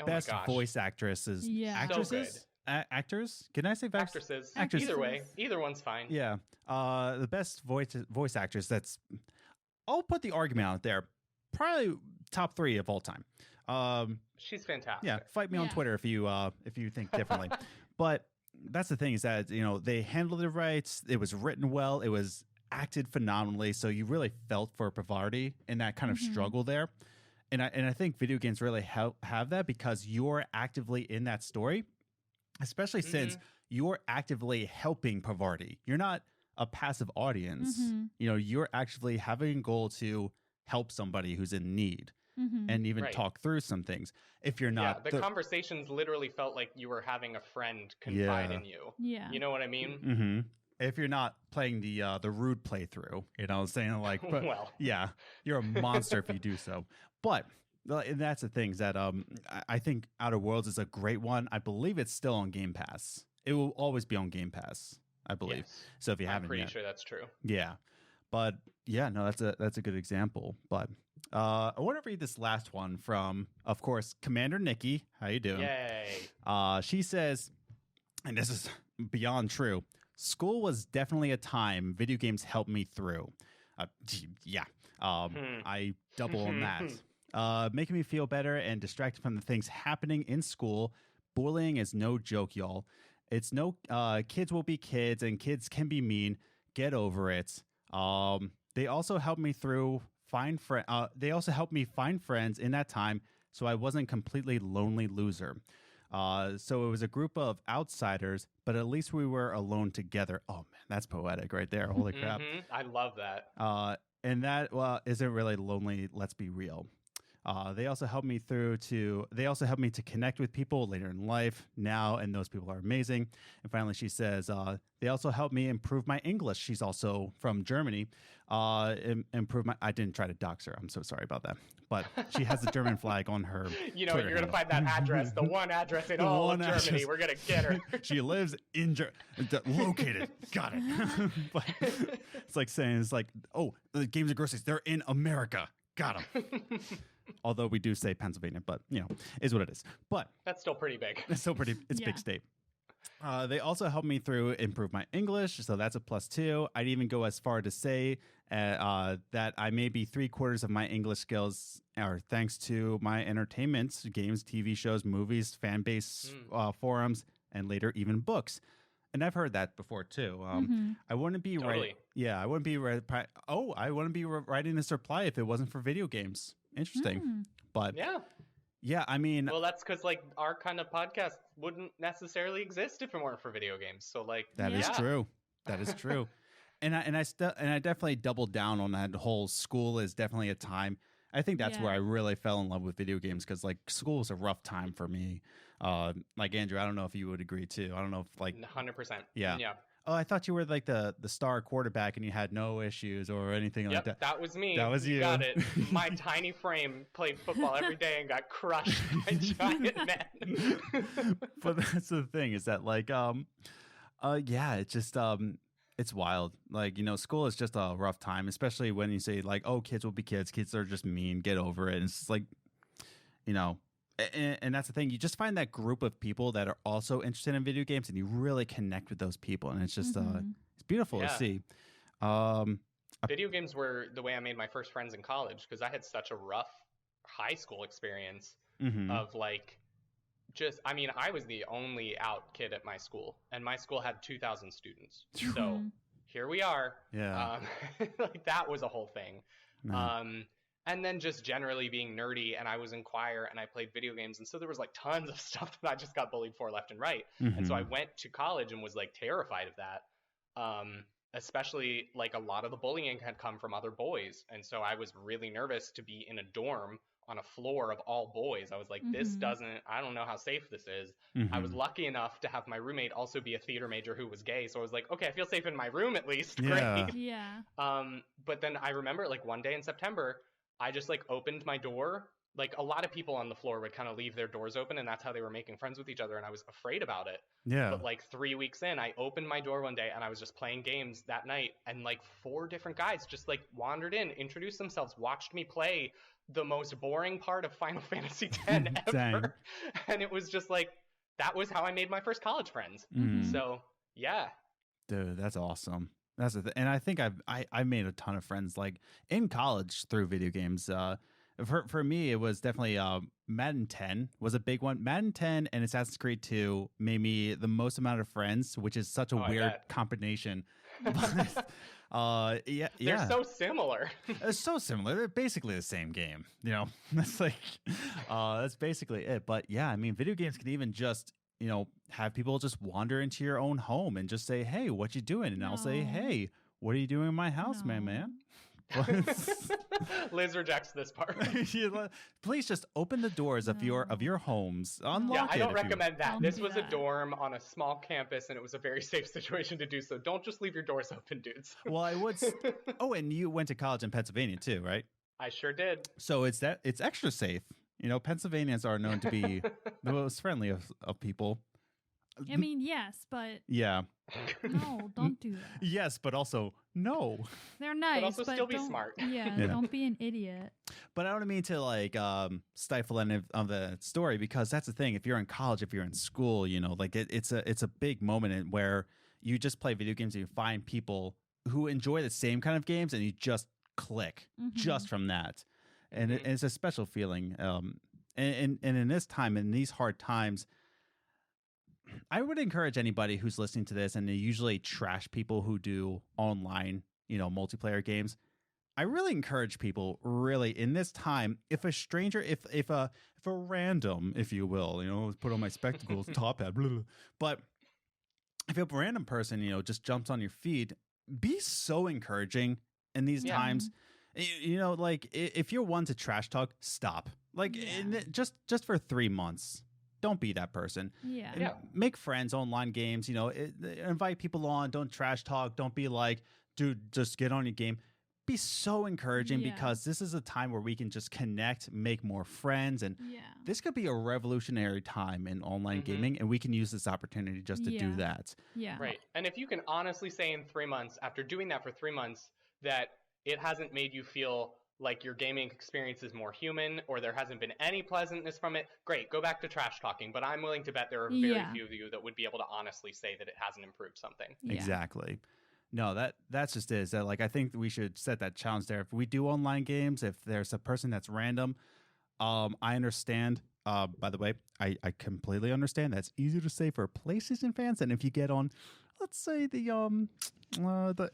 best voice actresses. Actresses? So good. Actors? Can I say actresses? Either way, either one's fine. Yeah. The best voice actress that's, I'll put the argument out there, probably top 3 of all time. She's fantastic. Yeah, fight me on Twitter if you think differently. But that's the thing is that, you know, they handled it right. It was written well. It was acted phenomenally. So you really felt for Parvati in that kind of struggle there. And I think video games really have that because you're actively in that story, especially since you're actively helping Parvati. You're not a passive audience. You know, you're actually having a goal to help somebody who's in need. And even talk through some things. If you're not, the conversations literally felt like you were having a friend confide in you. Yeah, you know what I mean. If you're not playing the rude playthrough, you know, saying like, but, well, yeah, you're a monster if you do so. But and that's the things that I think Outer Worlds is a great one. I believe it's still on Game Pass. It will always be on Game Pass, I believe. Yes. So if you haven't, I'm pretty sure that's true. Yeah, but yeah, no, that's a good example. But I want to read this last one from, of course, Commander Nikki. How you doing? Yay. She says, and this is beyond true, school was definitely a time video games helped me through. I double on that. Making me feel better and distracted from the things happening in school. Bullying is no joke, y'all. It's no kids will be kids and kids can be mean. Get over it. They also helped me they also helped me find friends in that time, so I wasn't completely lonely loser. So it was a group of outsiders, but at least we were alone together. Oh man, that's poetic right there. Holy crap. I love that. And that, well, isn't really lonely. Let's be real. They also help me to connect with people later in life now, and those people are amazing. And finally, she says, they also help me improve my English. She's also from Germany. I didn't try to dox her. I'm so sorry about that. But she has the German flag on her. You know, Twitter you're going to handle. find that address, the one address in all of Germany. We're going to get her. She lives in located. Got it. But it's like saying, oh, the games and groceries, they're in America. Got them. Although we do say Pennsylvania, but is what it is. But that's still pretty big. It's still pretty. It's big state. They also help me improve my English, so that's a +2. I'd even go as far to say that I may be 3/4 of my English skills are thanks to my entertainment, games, TV shows, movies, fan base, forums, and later even books. And I've heard that before too. I wouldn't be totally. I wouldn't be I wouldn't be writing this reply if it wasn't for video games. Interesting, but yeah. I mean, well, that's because like our kind of podcast wouldn't necessarily exist if it weren't for video games. So like that is true. That is true. And I definitely doubled down on that whole school is definitely a time. I think that's where I really fell in love with video games because like school was a rough time for me. Like Andrew, I don't know if you would agree too. I don't know if like 100%. Yeah. Oh, I thought you were like the star quarterback and you had no issues or anything like that. That was me. That was you. Got it. My tiny frame played football every day and got crushed by giant men. But that's the thing is that like it's just it's wild. Like, school is just a rough time, especially when you say like, oh, kids will be kids. Kids are just mean. Get over it. And it's like, and that's the thing. You just find that group of people that are also interested in video games and you really connect with those people. And it's just, it's beautiful to see. Video games were the way I made my first friends in college because I had such a rough high school experience of like, I was the only out kid at my school, and my school had 2,000 students. So here we are. Yeah. Like that was a whole thing. And then just generally being nerdy, and I was in choir and I played video games. And so there was like tons of stuff that I just got bullied for left and right. And so I went to college and was like terrified of that. Especially like a lot of the bullying had come from other boys. And so I was really nervous to be in a dorm on a floor of all boys. I was like, I don't know how safe this is. I was lucky enough to have my roommate also be a theater major who was gay. So I was like, okay, I feel safe in my room at least. Yeah. Great. Yeah. But then I remember like one day in September, I just like opened my door. Like a lot of people on the floor would kind of leave their doors open and that's how they were making friends with each other. And I was afraid about it. Yeah. But like 3 weeks in, I opened my door one day and I was just playing games that night. And like 4 different guys just like wandered in, introduced themselves, watched me play the most boring part of Final Fantasy X ever. And it was just like, that was how I made my first college friends. So yeah. Dude, that's awesome. That's the thing. And I think I made a ton of friends like in college through video games. For me, it was definitely Madden 10 was a big one. Madden 10 and Assassin's Creed 2 made me the most amount of friends, which is such a weird combination. They're so similar. It's so similar. They're basically the same game. That's like that's basically it. But yeah, I mean, video games can even just have people just wander into your own home and just say, "Hey, what you doing?" And I'll say, "Hey, what are you doing in my house, man?" Liz rejects this part. Please just open the doors of your homes. Unlock I don't recommend that. This was a dorm on a small campus, and it was a very safe situation to do so. Don't just leave your doors open, dudes. Well, I would. Oh, and you went to college in Pennsylvania too, right? I sure did. So it's extra safe. Pennsylvanians are known to be the most friendly of people. I mean, yes, but yeah. No, don't do that. Yes, but also no. They're nice, but also still be smart. Yeah, don't be an idiot. But I don't mean to like stifle any of the story because that's the thing. If you're in college, if you're in school, like it's a big moment where you just play video games and you find people who enjoy the same kind of games and you just click just from that. And it's a special feeling. And in this time, in these hard times, I would encourage anybody who's listening to this and they usually trash people who do online, multiplayer games. I really encourage people really in this time, if a stranger, if a random, if you will, put on my spectacles, top hat, blah, blah, but if a random person, just jumps on your feed, be so encouraging in these times. You know, like if you're one to trash talk, stop. Like just for 3 months. Don't be that person. Yeah. And make friends, online games, you know, invite people on. Don't trash talk. Don't be like, dude, just get on your game. Be so encouraging because this is a time where we can just connect, make more friends. And this could be a revolutionary time in online gaming. And we can use this opportunity just to do that. Yeah. Right. And if you can honestly say in 3 months, after doing that for 3 months, that it hasn't made you feel like your gaming experience is more human or there hasn't been any pleasantness from it, great, go back to trash talking. But I'm willing to bet there are very few of you that would be able to honestly say that it hasn't improved something. Exactly. No, that's just it. Is that, like, I think we should set that challenge there. If we do online games, if there's a person that's random, I understand. By the way, I completely understand. That's easier to say for PlayStation fans than if you get on, let's say, the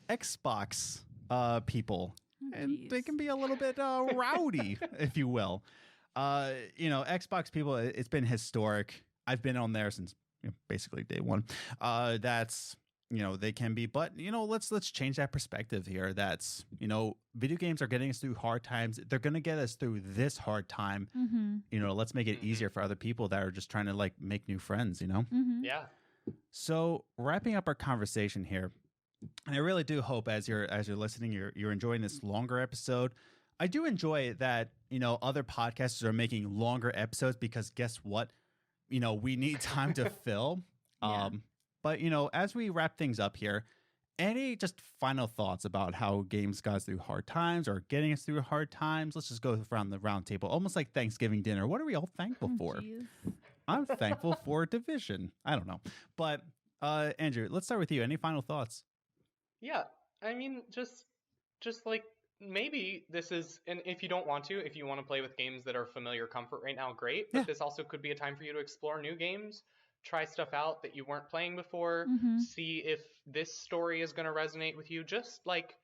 Xbox people. And they can be a little bit rowdy, if you will. You know, Xbox people, it's been historic. I've been on there since basically day one. That's, you know, they can be, but, you know, let's change that perspective here. That's, you know, video games are getting us through hard times. They're going to get us through this hard time. You know, let's make it easier for other people that are just trying to, like, make new friends, you know? Yeah. So wrapping up our conversation here, and I really do hope as you're listening, you're enjoying this longer episode. I do enjoy that, you know, other podcasters are making longer episodes because guess what? You know, we need time to fill. But, you know, as we wrap things up here, any just final thoughts about how games got us through hard times or getting us through hard times? Let's just go around the round table, almost like Thanksgiving dinner. What are we all thankful for? I'm thankful for Division. I don't know. But, Andrew, let's start with you. Any final thoughts? Yeah, I mean, just like maybe this is, and if you don't want to, if you want to play with games that are familiar comfort right now, great. But this also could be a time for you to explore new games, try stuff out that you weren't playing before, see if this story is going to resonate with you. Just like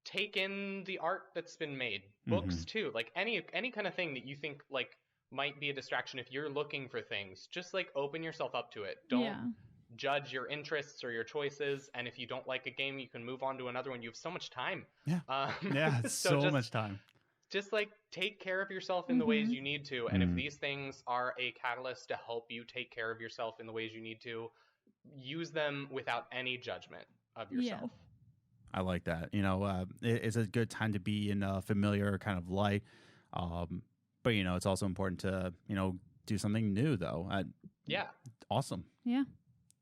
take in the art that's been made, books too, like any kind of thing that you think like might be a distraction. If you're looking for things, just like open yourself up to it. Don't judge your interests or your choices, and if you don't like a game, you can move on to another one. You have so much time. So much time. Just like take care of yourself in the ways you need to, and if these things are a catalyst to help you take care of yourself in the ways you need to, use them without any judgment of yourself. I like that. You know, it's a good time to be in a familiar kind of light, but you know, it's also important to, you know, do something new though. Awesome.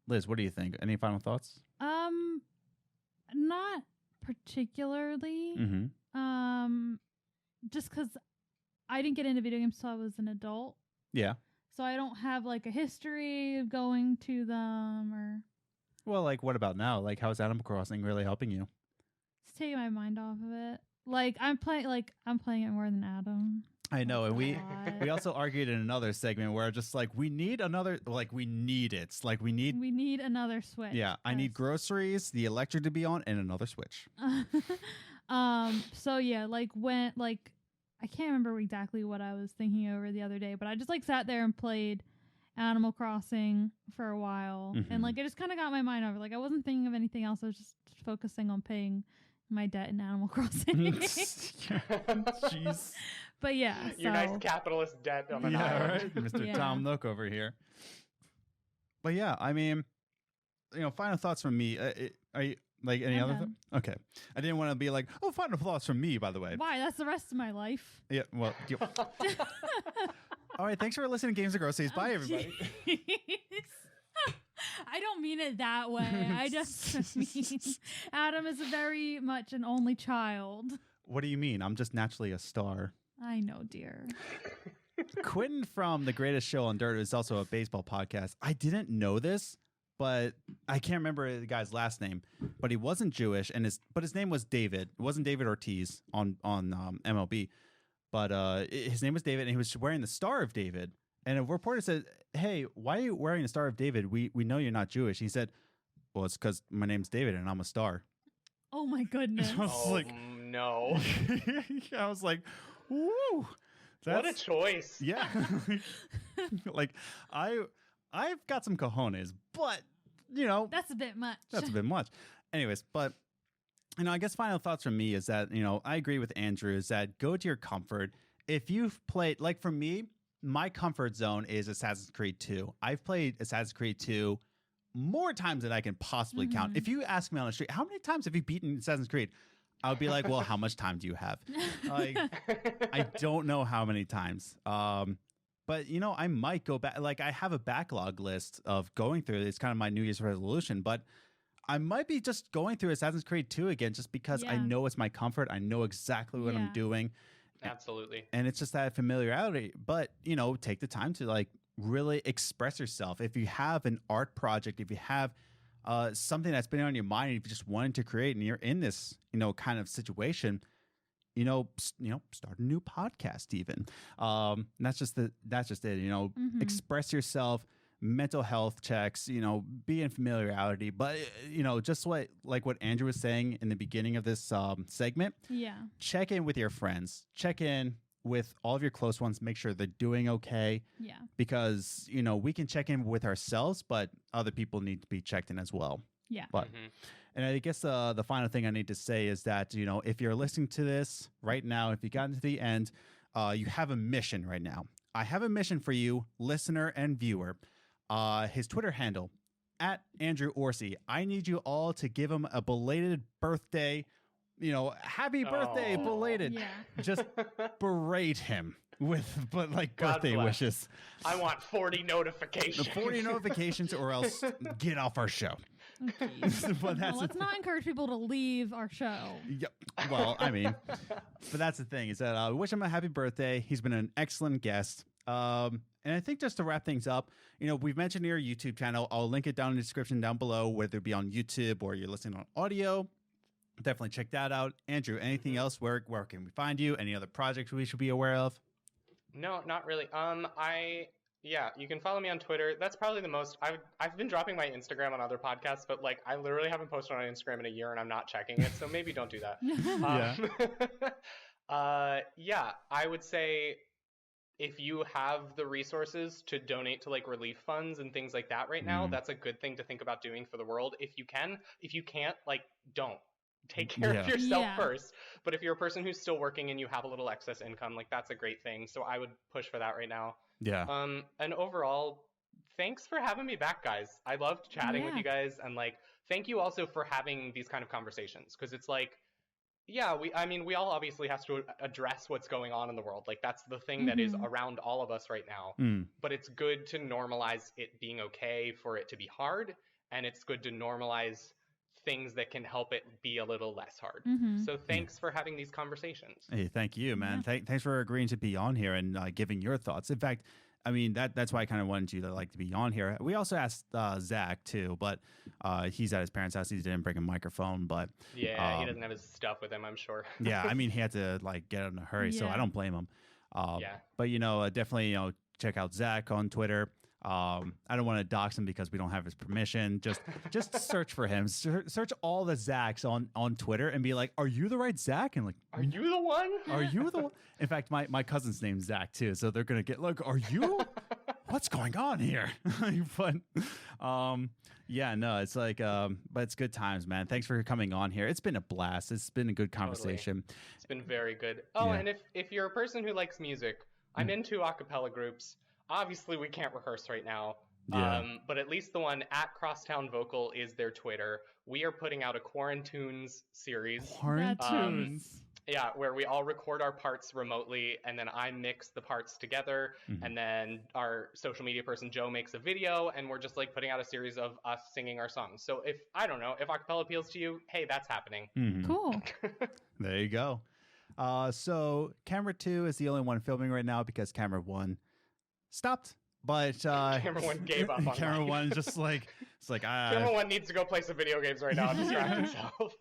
Liz, what do you think? Any final thoughts? Not particularly. Just because I didn't get into video games until I was an adult. Yeah. So I don't have like a history of going to them or. Well, like, what about now? Like, how is Animal Crossing really helping you? It's taking my mind off of it. Like, I'm playing it more than Adam. I know, and we also argued in another segment where just like we need another, like we need another Switch. Yeah, I need Groceries, the electric to be on, and another Switch. So yeah, like when like I can't remember exactly what I was thinking over the other day, but I just like sat there and played Animal Crossing for a while, and like it just kind of got my mind over. Like I wasn't thinking of anything else. I was just focusing on paying my debt in Animal Crossing. Jeez. But yeah, your nice capitalist debt on an island. Right, Mr. Tom Nook over here. But yeah, I mean, you know, final thoughts from me. Are you like any other thing? Okay, I didn't want to be like, oh, final thoughts from me. By the way, why? That's the rest of my life. Yeah. Well. All right. Thanks for listening to Games and Groceries. Bye, everybody. I don't mean it that way. I just mean Adam is very much an only child. What do you mean? I'm just naturally a star. I know, dear. Quentin from The Greatest Show on Dirt is also a baseball podcast. I didn't know this, but I can't remember the guy's last name. But he wasn't Jewish, but his name was David. It wasn't David Ortiz on MLB, but his name was David, and he was wearing the Star of David. And a reporter said, "Hey, why are you wearing the Star of David? We know you're not Jewish." And he said, "Well, it's because my name's David, and I'm a star." Oh my goodness! I was like, no. I was like, "Woo, what a choice!" Yeah, like I've got some cojones, but you know that's a bit much. That's a bit much. Anyways, but I guess final thoughts from me is that, I agree with Andrew, is that go to your comfort. If you've played, like for me, my comfort zone is Assassin's Creed 2. I've played Assassin's Creed 2 more times than I can possibly count. If you ask me on the street, how many times have you beaten Assassin's Creed? I would be like, well, how much time do you have? Like, I don't know how many times. But, I might go back. Like, I have a backlog list of going through. It's kind of my New Year's resolution. But I might be just going through Assassin's Creed 2 again just because I know it's my comfort. I know exactly what I'm doing. Absolutely. And it's just that familiarity. But, take the time to, like, really express yourself. If you have an art project, if you have something that's been on your mind, and if you just wanted to create and you're in this, kind of situation, start a new podcast even. That's just it. Express yourself, mental health checks, be in familiarity. But, just like what Andrew was saying in the beginning of this segment, check in with your friends, check in with all of your close ones, make sure they're doing okay. Yeah. Because, we can check in with ourselves, but other people need to be checked in as well. Yeah. But, and I guess the final thing I need to say is that, if you're listening to this right now, if you got to the end, you have a mission right now. I have a mission for you, listener and viewer. His Twitter handle, @Andrew Orsie. I need you all to give him a belated birthday. Happy birthday, belated. Yeah. Just berate him with birthday wishes. I want 40 notifications. 40 notifications, or else get off our show. But let's not encourage people to leave our show. Yep. Well, but that's the thing, is that I wish him a happy birthday. He's been an excellent guest. And I think just to wrap things up, we've mentioned your YouTube channel. I'll link it down in the description down below, whether it be on YouTube or you're listening on audio. Definitely check that out. Andrew, anything else? Where can we find you? Any other projects we should be aware of? No, not really. You can follow me on Twitter. That's probably the most. I've been dropping my Instagram on other podcasts, but I literally haven't posted on Instagram in a year, and I'm not checking it. So maybe don't do that. I would say if you have the resources to donate to relief funds and things like that right now, that's a good thing to think about doing for the world. If you can. If you can't, don't. Take care of yourself first. But if you're a person who's still working and you have a little excess income, that's a great thing. So I would push for that right now. Yeah. And overall, thanks for having me back, guys. I loved chatting with you guys, and thank you also for having these kind of conversations, because it's we all obviously have to address what's going on in the world. That's the thing that is around all of us right now. But it's good to normalize it being okay for it to be hard, and it's good to normalize things that can help it be a little less hard. So thanks for having these conversations. Hey, thank you, man. Thanks for agreeing to be on here and giving your thoughts. In fact, that's why I kind of wanted you to be on here. We also asked Zach too, but he's at his parents' house. He didn't bring a microphone, but he doesn't have his stuff with him, I'm sure. He had to get in a hurry, so I don't blame him. But definitely check out Zach on Twitter. I don't want to dox him because we don't have his permission. Just search for him. Search all the Zachs on Twitter and be like, "Are you the right Zach?" And "Are you the one? Are you the one?" In fact, my cousin's name's Zach too, so they're gonna get "Are you? What's going on here?" But it's but it's good times, man. Thanks for coming on here. It's been a blast. It's been a good conversation. Totally. It's been very good. And if you're a person who likes music, I'm into a cappella groups. Obviously, we can't rehearse right now, but at least the one at Crosstown Vocal is their Twitter. We are putting out a Quarantunes series. Quarantunes? Where we all record our parts remotely, and then I mix the parts together, and then our social media person, Joe, makes a video, and we're just putting out a series of us singing our songs. So if acapella appeals to you, hey, that's happening. Cool. There you go. So camera 2 is the only one filming right now because camera 1 stopped, but camera 1 gave up on camera life. 1 just camera 1 needs to go play some video games right now and distract himself.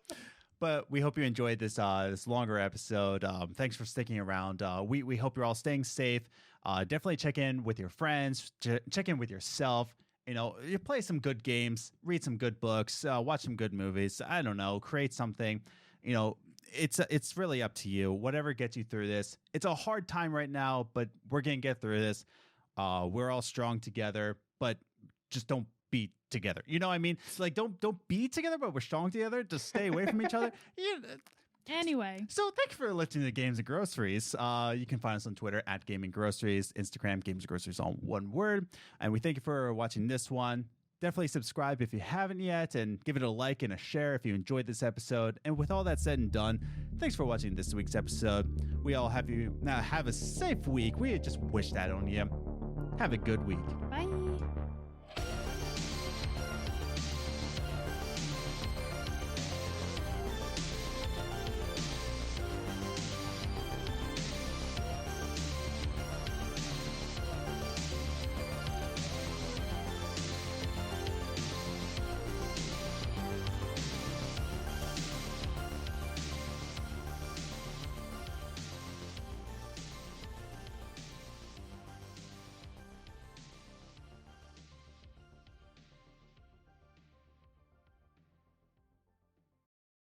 But we hope you enjoyed this longer episode. Thanks for sticking around. We hope you're all staying safe. Definitely check in with your friends, check in with yourself. You play some good games, read some good books, watch some good movies. I don't know, create something. It's really up to you. Whatever gets you through this. It's a hard time right now, but we're gonna get through this. We're all strong together, but just don't be together. You know what I mean? It's like don't be together, but we're strong together. Just stay away from each other. Anyway. So thank you for listening to Games and Groceries. You can find us on Twitter at Gaming Groceries, Instagram, Games and Groceries, all one word. And we thank you for watching this one. Definitely subscribe if you haven't yet, and give it a like and a share if you enjoyed this episode. And with all that said and done, thanks for watching this week's episode. We all have a safe week. We just wish that on you. Have a good week. Bye.